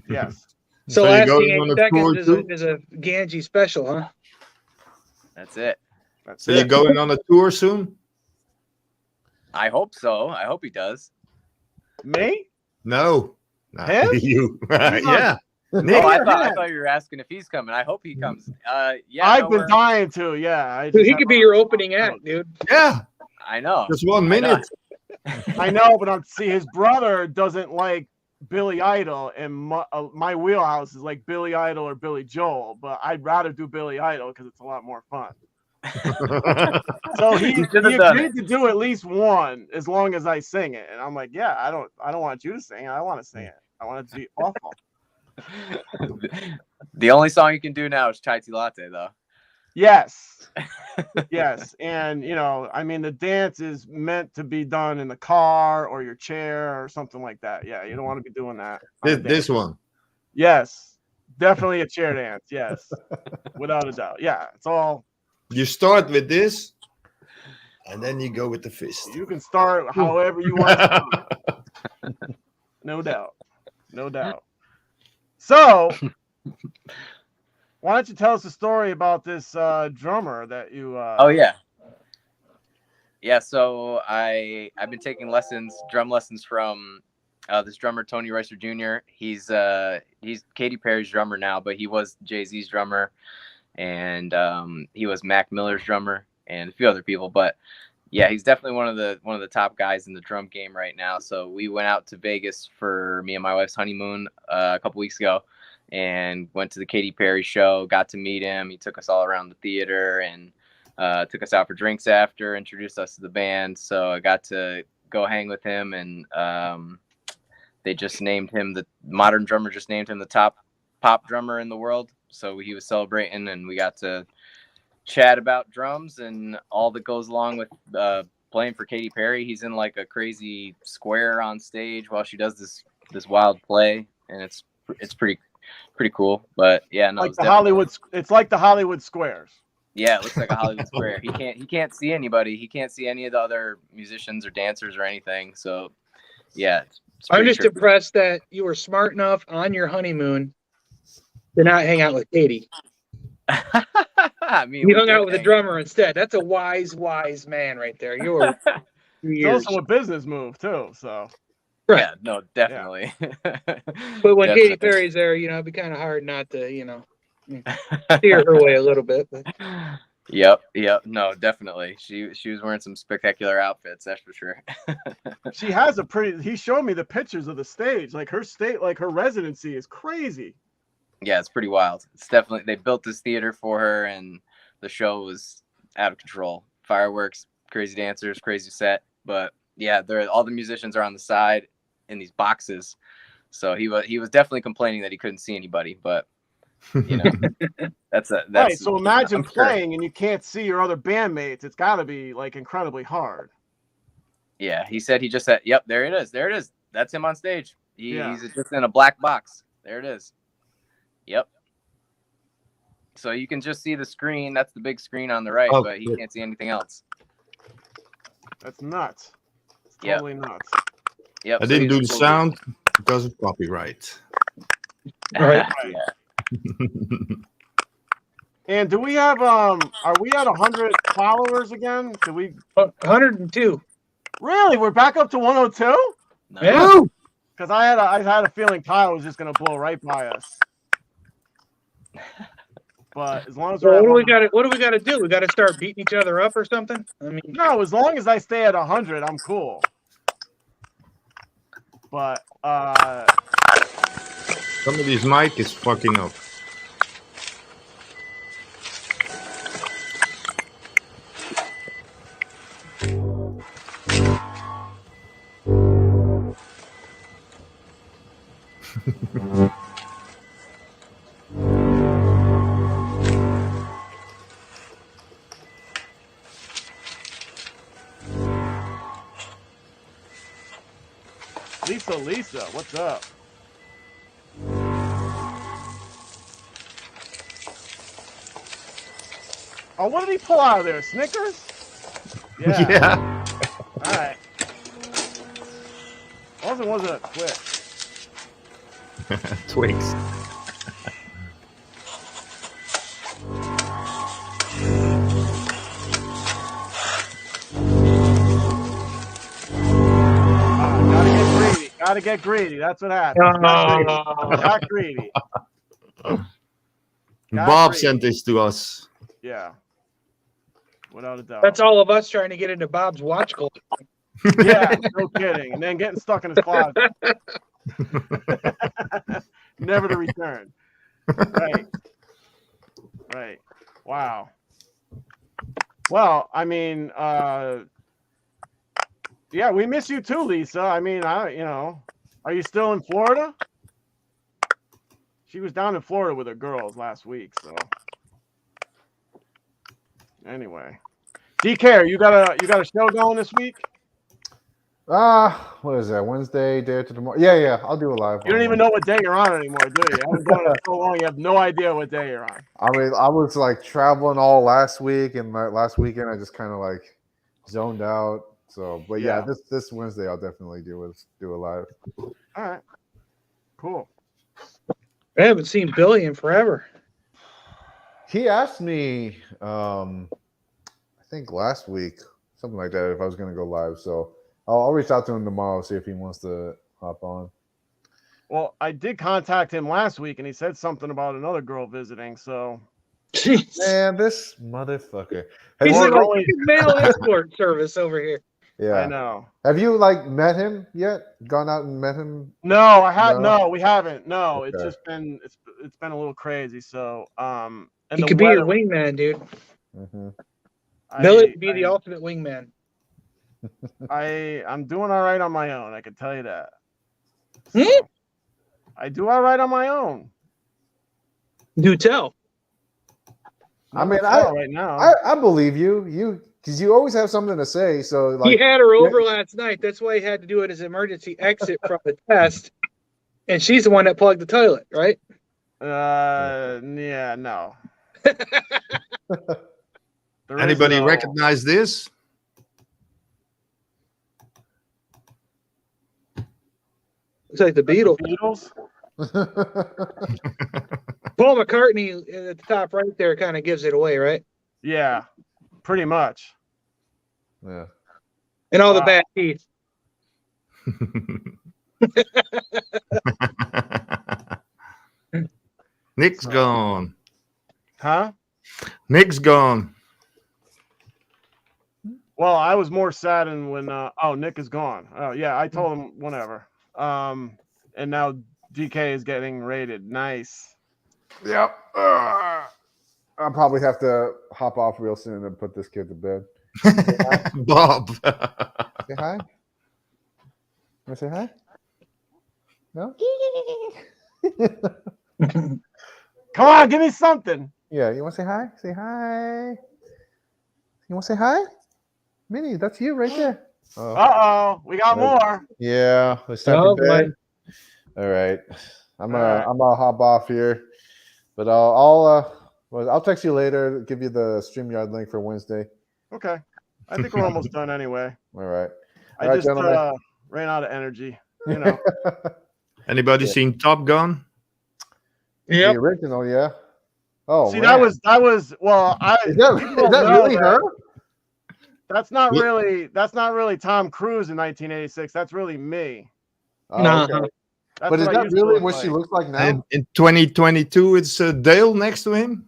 Yes. So you're lasting going 8 on a seconds tour is too? is a Ganji special, huh? That's it. That's So you're it. going on a tour soon? I hope so. I hope he does. Me? No. Him? You. He's on- Yeah. Oh, Nick. I or thought him? you were asking if he's coming. I hope he comes. Yeah, I've no, been we're- dying to. Yeah. I Dude, just he have could be a- your opening act, dude. Yeah. I know. Just 1 I know. minute. I know, but see, his brother doesn't like Billy Idol, and my wheelhouse is like Billy Idol or Billy Joel. But I'd rather do Billy Idol because it's a lot more fun. So he should have done agreed to do at least one as long as I sing it, and I'm like, yeah, I don't want you to sing it. I want to sing it. I want it to be awful. The only song you can do now is Chai Tea Latte, though. Yes. Yes. And, I mean, the dance is meant to be done in the car or your chair or something like that. Yeah. You don't want to be doing that. on a dance. This one. Yes. Definitely a chair dance. Yes. Without a doubt. Yeah. It's all, You start with this, and then you go with the fist. you can start however you want to start. No doubt. No doubt. So, why don't you tell us a story about this drummer that you? Oh yeah. Yeah, so I've been taking drum lessons from this drummer Tony Ricer Jr. He's Katy Perry's drummer now, but he was Jay-Z's drummer, and he was Mac Miller's drummer and a few other people. But yeah, he's definitely one of the top guys in the drum game right now. So we went out to Vegas for me and my wife's honeymoon a couple weeks ago, and went to the Katy Perry show. Got to meet him. He took us all around the theater and took us out for drinks after. Introduced us to the band. So I got to go hang with him, and they just named him the Modern Drummer. Just named him the top pop drummer in the world. So he was celebrating, and we got to chat about drums and all that goes along with playing for Katy Perry. He's in like a crazy square on stage while she does this wild play, and it's pretty cool. But yeah, no, like the Hollywood. It's like the Hollywood Squares. Yeah, it looks like a Hollywood square. He can't see anybody. He can't see any of the other musicians or dancers or anything. So yeah, it's I'm pretty just trippy. impressed that you were smart enough on your honeymoon to not hang out with Katie. I mean, You we hung did out with a hang. drummer instead. That's a wise man right there. You were 2 It's years. also a business move too. So Right. Yeah, no, definitely. But when Katy Perry's there, it'd be kind of hard not to, steer her way a little bit. But Yep. No, definitely. She was wearing some spectacular outfits, that's for sure. she has a pretty. He showed me the pictures of the stage. Like her residency is crazy. Yeah, it's pretty wild. It's definitely, they built this theater for her, and the show was out of control. Fireworks, crazy dancers, crazy set. But yeah, all the musicians are on the side in these boxes. So he was definitely complaining that he couldn't see anybody. But that's Right. So imagine I'm sure. playing and you can't see your other bandmates. It's got to be like incredibly hard. Yeah, he said he just said, "Yep, there it is. There it is. That's him on stage. Yeah. He's just in a black box. There it is." Yep. So you can just see the screen. That's the big screen on the right, Oh, but he good. can't see anything else. That's nuts. It's Yep. totally nuts. Yep. I so didn't he's do the cool. sound because of copyright. Right. Yeah. And do we have are we at 100 followers again? Do we 102. really? We're back up to 102? No. Yeah. Because I had a feeling Kyle was just gonna blow right by us. But as long as So we're at what do we got to do? We got to start beating each other up or something? I mean, no, as long as I stay at 100, I'm cool. But Somebody's mic is fucking up. Lisa, what's up? Oh, what did he pull out of there? Snickers? Yeah. Yeah. All right. Wasn't a Twix. Twix. Gotta get greedy. That's what happens. Got greedy. Bob greedy. sent this to us. Yeah. Without a doubt. That's all of us trying to get into Bob's watch collection. Yeah, no kidding. And then getting stuck in his closet. Never to return. Right. Right. Wow. Well, I mean, yeah, we miss you too, Lisa. I mean, are you still in Florida? She was down in Florida with her girls last week, so anyway. DK, you got a show going this week? What is that? Wednesday, day after tomorrow? Yeah. I'll do a live. You don't even know what day you're on anymore, do you? I haven't done it so long. You have no idea what day you're on. I mean, I was like traveling all last week, and last weekend I just kind of like zoned out. So, but yeah, this Wednesday I'll definitely do a live. All right, cool. I haven't seen Billy in forever. He asked me, I think last week, something like that, if I was going to go live. So I'll reach out to him tomorrow, see if he wants to hop on. Well, I did contact him last week, and he said something about another girl visiting. So, Jeez. Man, this motherfucker. He's you, like mail escort service over here. yeah, I know. Have you like met him yet? Gone out and met him? No, I have. No? No, we haven't. No, Okay. it's just been it's been a little crazy. So, and He the could be your weather- wingman, dude. Mm-hmm. Billy would be the ultimate wingman. I'm doing all right on my own. I can tell you that. Hmm? So, I do all right on my own. Do tell. I mean, right now. I believe you because you always have something to say. So like, He had her over last night. That's why he had to do it as emergency exit from the test. And she's the one that plugged the toilet, right? Yeah, no. There is Anybody no- recognize this? Looks like the Beatles. Beatles? Paul McCartney at the top right there kind of gives it away, right? Yeah, pretty much. yeah. And all the Wow. bad teeth. Nick's gone. Huh? Nick's gone. Well, I was more saddened when Nick is gone. Oh yeah, I told him whenever. And now DK is getting rated. Nice. Yep. I'll probably have to hop off real soon and put this kid to bed. Bob. Say hi. Want to say hi? No? Come on, give me something. Yeah, you want to say hi? Say hi. You want to say hi? Minnie, that's you right there. Oh, We got more. yeah. It's time Oh, for bed. All right. I'm gonna hop off here, but I'll text you later. Give you the StreamYard link for Wednesday. Okay. I think we're almost done anyway. All right. I All right, just gentlemen. ran out of energy. You know. Anybody seen Top Gun? The original, yeah. Oh, See, man. that was well. Is that really her? That's not really Tom Cruise in 1986. That's really me. Oh, Nah. okay. That's But is what I that used to really look what she like. looks like now? And in 2022, it's Dale next to him.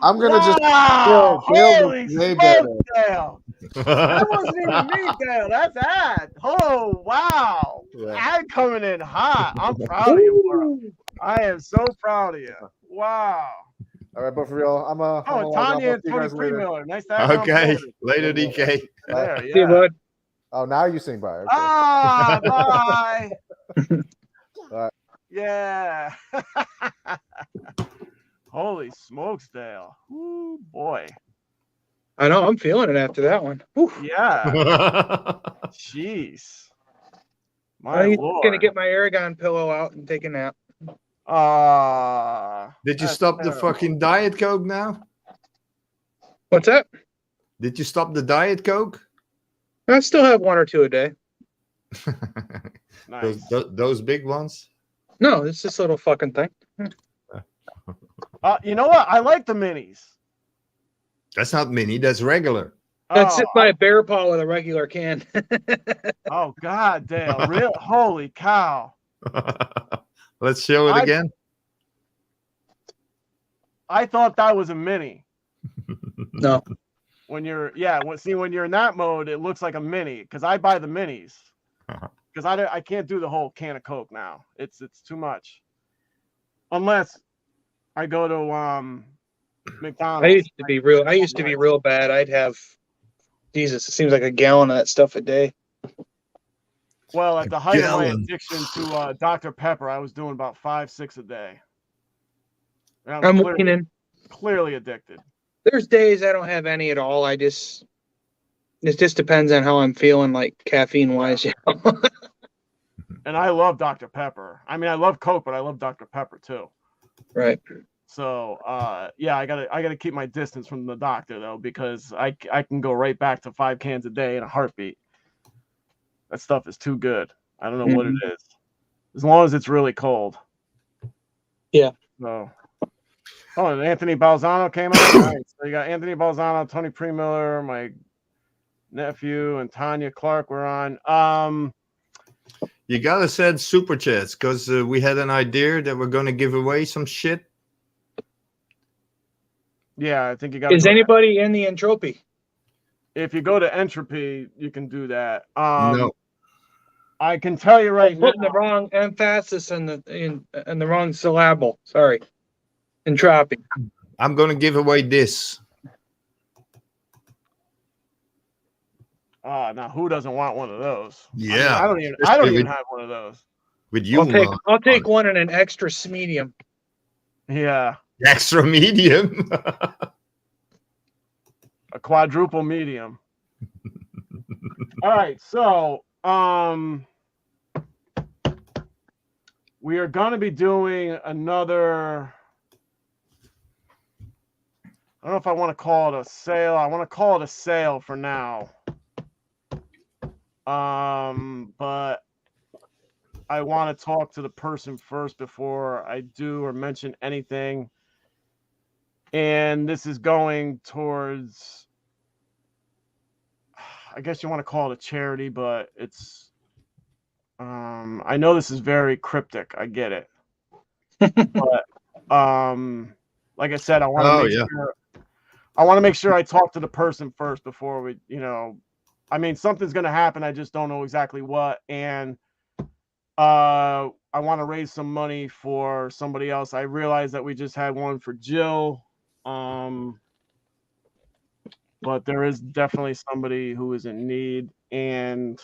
I'm gonna just Wow! Dale Holy looks way better. smoke, Dale! That wasn't even me, Dale. That's Ad. Oh, wow. Yeah. Ad coming in hot. I'm proud of you, bro. I am so proud of you. Wow. All right, but for real, I'm a. Oh, Tanya and Tony Freemiller. Nice to have you on Okay, board. later, DK. There, See you, yeah. bud. Oh, now you sing by. Okay. Ah, bye. Bye. Yeah. Holy smokes, Dale. Ooh, boy. I know. I'm feeling it after that one. Whew. Yeah. Jeez. My I'm Lord. going to get my Aragon pillow out and take a nap. Did you That's stop the terrible. fucking Diet Coke now? What's that? Did you stop the Diet Coke? I still have one or two a day. Nice. those big ones. No, it's this little fucking thing. You know what? I like the minis. That's not mini. That's regular. That's Oh, just my bear paw with a regular can. oh, God, Dale. Real, holy cow. Let's show it again. I thought that was a mini. No. When you're in that mode, it looks like a mini because I buy the minis because I can't do the whole can of Coke now. It's too much. Unless I go to McDonald's. I used to be real bad. I'd have Jesus, it seems like a gallon of that stuff a day. Well, at the height of my Gallon. addiction to Dr. Pepper, I was doing about 5-6 a day. And I was I'm looking in. clearly addicted. There's days I don't have any at all. It just depends on how I'm feeling, like caffeine wise. You know? And I love Dr. Pepper. I mean, I love Coke, but I love Dr. Pepper too. Right. So, yeah, I gotta keep my distance from the doctor though, because I can go right back to 5 cans a day in a heartbeat. That stuff is too good. I don't know what it is, as long as it's really cold. Yeah. So, oh, and Anthony Balzano came out. Nice. So you got Anthony Balzano, Tony Premiller, my nephew, and Tanya Clark were on. You gotta send super chats because we had an idea that we're gonna give away some shit. Yeah, I think you got. Is anybody in the entropy? If you go to Entropy, you can do that. No. I can tell you right now. Putting the wrong emphasis in the wrong syllable. Sorry. Entropy. I'm gonna give away this. Now who doesn't want one of those? Yeah. I don't even have one of those. With you, I'll take one in an extra medium. Yeah. Extra medium. A quadruple medium. All right, so we are going to be doing another. I don't know if I want to call it a sale. I want to call it a sale for now. But I want to talk to the person first before I do or mention anything. And this is going towards, I guess you want to call it a charity, but it's, I know this is very cryptic. I get it. But, like I said, I want to make sure I talk to the person first before we, I mean, something's going to happen. I just don't know exactly what. And, I want to raise some money for somebody else. I realized that we just had one for Jill. But there is definitely somebody who is in need, and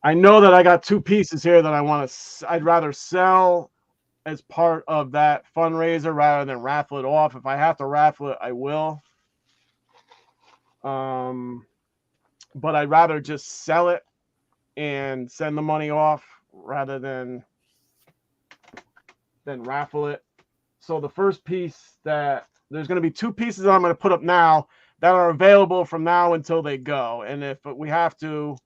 I know that I got 2 pieces here that I'd rather sell as part of that fundraiser rather than raffle it off. If I have to raffle it, I will. But I'd rather just sell it and send the money off rather than raffle it. So the first piece that there's going to be 2 pieces that I'm going to put up now that are available from now until they go. And if we have to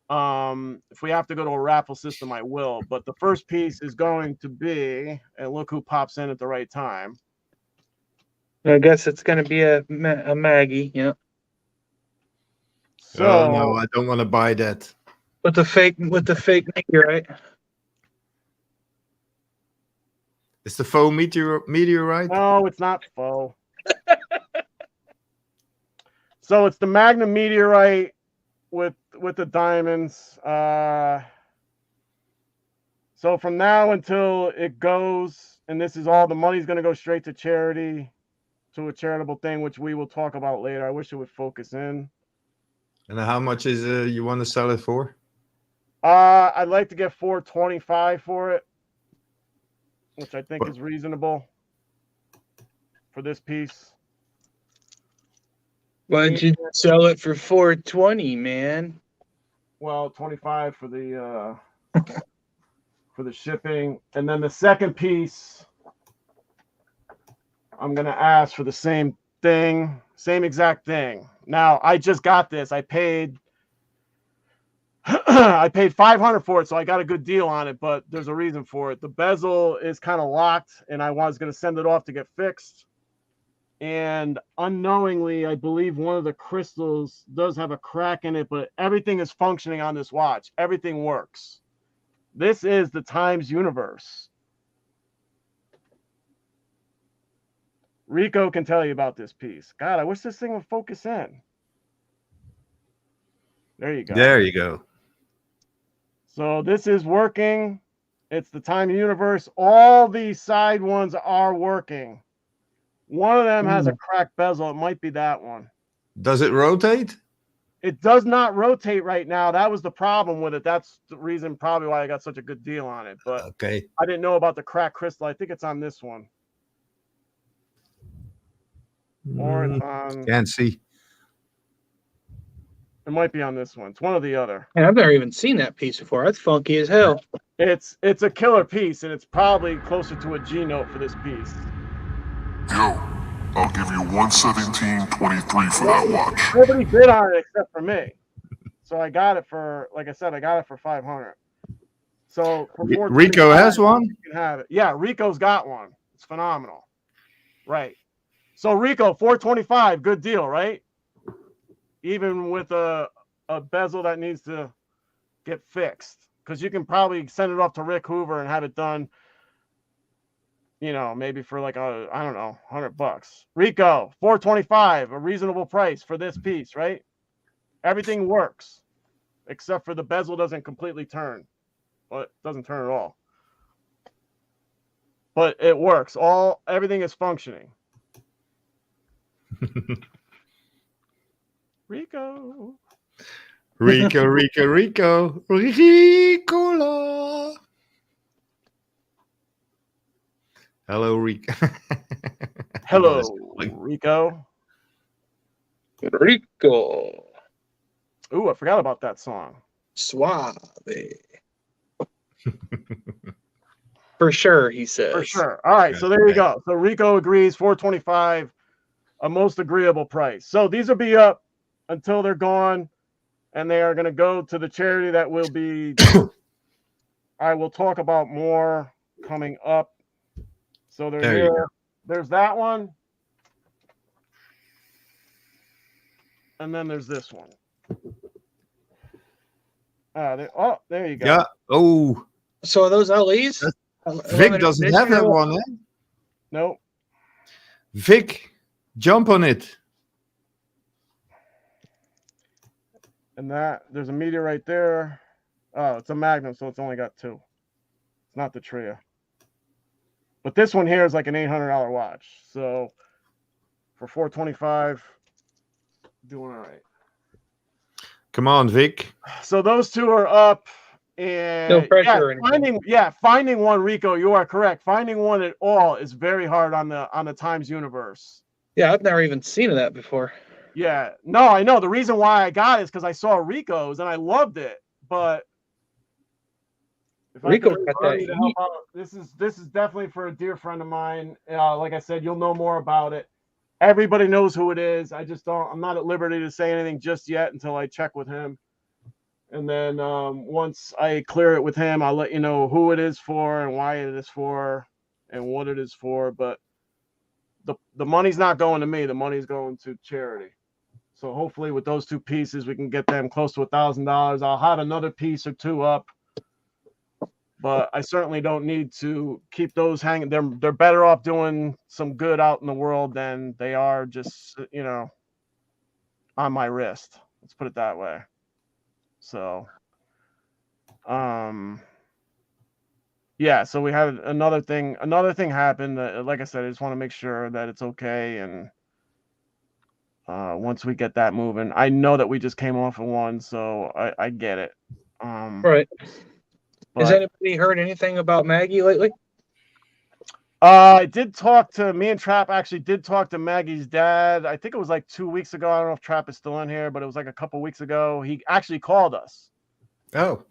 go to a raffle system, I will. But the first piece is going to be, and look who pops in at the right time. I guess it's going to be a Maggie, yeah. So, oh no, I don't want to buy that. With the fake meteorite. It's the faux meteorite. No, it's not faux. So it's the Magnum meteorite with the diamonds. So from now until it goes, and this is all the money's going to go straight to charity, to a charitable thing, which we will talk about later. I wish it would focus in. And how much is you want to sell it for? I'd like to get $425 for it, which I think is reasonable for this piece. Why don't you sell it for $420, man? Well, 25 for the for the shipping, and then the second piece, I'm gonna ask for the same thing, same exact thing. Now, I just got this. I paid I paid $500 for it, so I got a good deal on it, but there's a reason for it. The bezel is kind of locked, and I was going to send it off to get fixed. And unknowingly, I believe one of the crystals does have a crack in it, but everything is functioning on this watch. Everything works. This is the Times Universe. Rico can tell you about this piece. God, I wish this thing would focus in. There you go. There you go. So this is working. It's the Time Universe. All these side ones are working. One of them has a cracked bezel. It might be that one. Does it rotate? It does not rotate right now. That was the problem with it. That's the reason probably why I got such a good deal on it. But Okay. I didn't know about the cracked crystal. I think it's on this one. Or it's on... Can't see. It might be on this one. It's one or the other. And I've never even seen that piece before. That's funky as hell. It's a killer piece, and it's probably closer to a G note for this piece. Yo, I'll give you 117.23 for that watch. Nobody bid on it except for me. So I got it for, like I said, I got it for $500. So for Rico has one? You can have it. Yeah, Rico's got one. It's phenomenal. Right. So Rico, $425, good deal, right? Even with a bezel that needs to get fixed. Because you can probably send it off to Rick Hoover and have it done, you know, maybe for like I don't know, $100. Rico, $425, a reasonable price for this piece, right? Everything works, except for the bezel doesn't completely turn. Well, it doesn't turn at all. But it works. Everything is functioning. Rico. Rico, Rico, Rico, Ricola. Hello, Rico. Hello, Rico. Rico. Ooh, I forgot about that song. Suave. For sure, he says. For sure. All right, so there you go. So Rico agrees, $425, a most agreeable price. So these will be up until they're gone, and they are going to go to the charity that will be, I will talk about more coming up. So they're here. There's that one. And then there's this one. There you go. Yeah. Oh. So are those LEs? Vic doesn't have that one, eh? Nope. Vic, jump on it. And there's a meteorite there. Oh, it's a Magnum, so it's only got two. It's not the Tria. But this one here is like an $800 watch. So for $425, doing all right. Come on, Vic. So those two are up. And no pressure. Finding one, Rico, you are correct. Finding one at all is very hard on the Times Universe. Yeah, I've never even seen that before. Yeah, no, I know. The reason why I got it is because I saw Rico's and I loved it. But if Rico I got that to help out, this is definitely for a dear friend of mine. Like I said, you'll know more about it. Everybody knows who it is. I'm not at liberty to say anything just yet until I check with him. And then once I clear it with him, I'll let you know who it is for and why it is for and what it is for. But the money's not going to me. The money's going to charity. So hopefully with those two pieces, we can get them close to $1,000. I'll have another piece or two up. But I certainly don't need to keep those hanging. They're better off doing some good out in the world than they are just, on my wrist. Let's put it that way. So, yeah, so we had another thing happened that, like I said, I just want to make sure that it's okay. And once we get that moving, I know that we just came off of one, so I get it. Right. Has anybody heard anything about Maggie lately? I did talk to me and Trap actually did talk to Maggie's dad. I think it was like 2 weeks ago. I don't know if Trap is still in here, but it was like a couple weeks ago. He actually called us. Oh.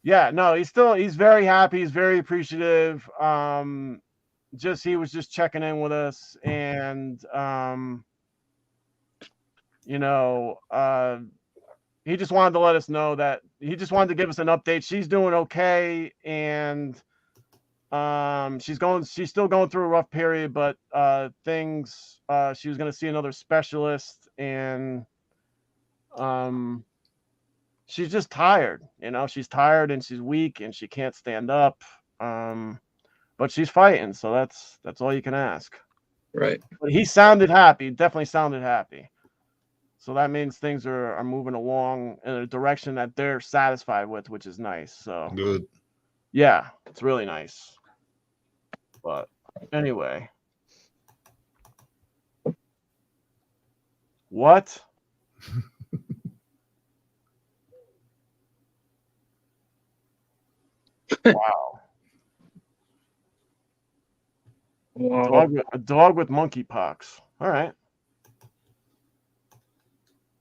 Yeah, no, he's very happy. He's very appreciative. He was just checking in with us, and he just wanted to let us know that, he just wanted to give us an update. She's doing okay, and she's still going through a rough period, but things she was going to see another specialist, and she's just tired. She's tired and she's weak and she can't stand up. But she's fighting, so that's all you can ask. Right. But he sounded happy, definitely sounded happy. So that means things are moving along in a direction that they're satisfied with, which is nice. So Good. yeah, it's really nice. But anyway. What? Wow. Wow. A dog with monkeypox. All right.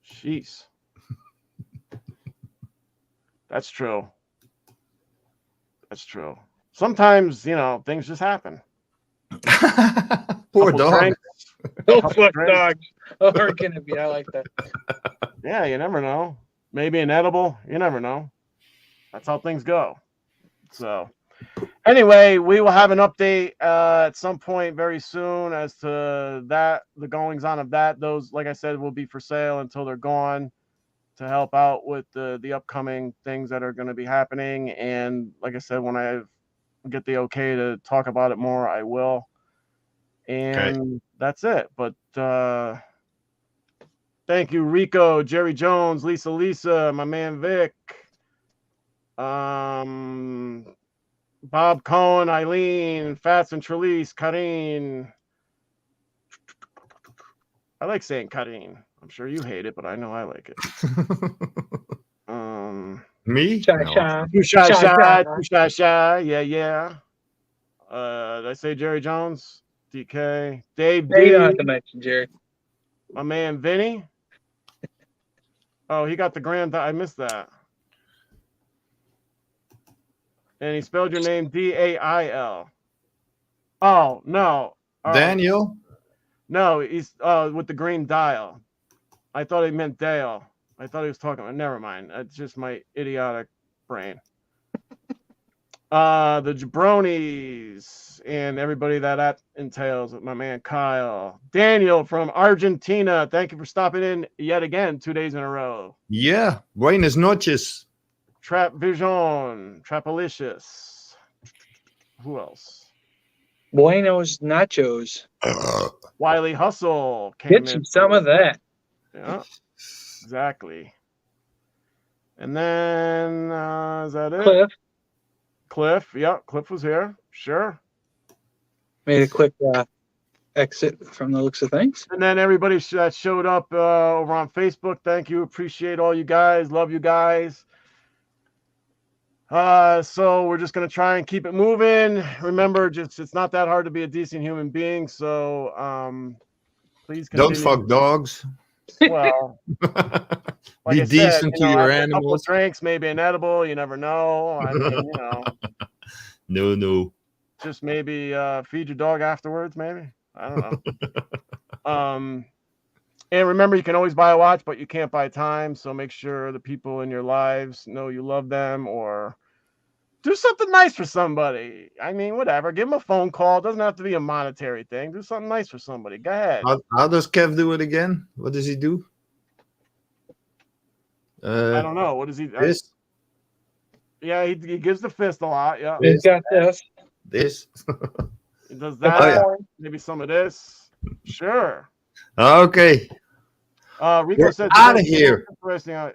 Jeez. That's true. That's true. Sometimes, things just happen. Poor Couple dog. drinks, Oh, couple fuck drinks. dogs. Oh, are gonna be. I like that. Yeah, you never know. Maybe an edible. You never know. That's how things go. So anyway, we will have an update at some point very soon as to the goings on of that. Those, like I said, will be for sale until they're gone, to help out with the upcoming things that are going to be happening. And like I said, when I get the okay to talk about it more, I will. And that's it. But thank you, Rico, Jerry Jones, Lisa, my man Vic, Bob Cohen, Eileen, Fats and Trelise, Karine. I like saying Karine. I'm sure you hate it, but I know I like it. Me? Shy, No. shy. Shy. Yeah. Did I say Jerry Jones? DK. Dave Hey, you don't have D. to mention Jerry. My man Vinny. Oh, he got the grand. I missed that. And he spelled your name Dail. Oh, no. Daniel? No, he's with the green dial. I thought he meant Dale. I thought he was talking about. Never mind. It's just my idiotic brain. The jabronis and everybody that entails. My man Kyle. Daniel from Argentina. Thank you for stopping in yet again 2 days in a row. Yeah. Buenas noches. Trap Vision. Trapalicious. Who else? Buenos nachos. Wiley Hustle came Get in. you some of that. Yeah, exactly. And then is that it? Cliff. Yeah, Cliff was here. Sure. Made a quick exit from the looks of things. And then everybody that showed up over on Facebook, thank you. Appreciate all you guys. Love you guys. So we're just going to try and keep it moving. Remember, it's not that hard to be a decent human being. So please continue. Don't fuck dogs. Well, like Be I decent said, to your after a couple of animals. drinks, maybe an edible. You never know. I mean, No. just maybe feed your dog afterwards. Maybe, I don't know. And remember, you can always buy a watch, but you can't buy time. So make sure the people in your lives know you love them, or do something nice for somebody. I mean, whatever. Give them a phone call. It doesn't have to be a monetary thing. Do something nice for somebody. Go ahead. How does Kev do it again? What does he do? I don't know. What does he? This? Yeah, he gives the fist a lot. Yeah. He's got this. This? He does that. Oh, yeah. Maybe some of this. Sure. Okay. Rico said out of here. Interesting.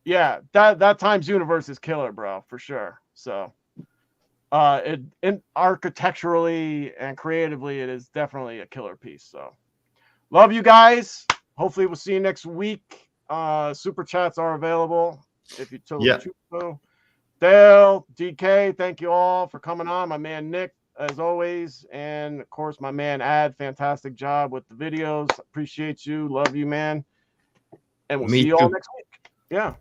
Yeah, that Times Universe is killer, bro, for sure. So architecturally and creatively, it is definitely a killer piece. So love you guys. Hopefully we'll see you next week. Super chats are available if you choose to. Dale, DK, thank you all for coming on. My man Nick, as always, and of course my man Ad, fantastic job with the videos. Appreciate you, love you, man. And we'll see you all next week. Yeah.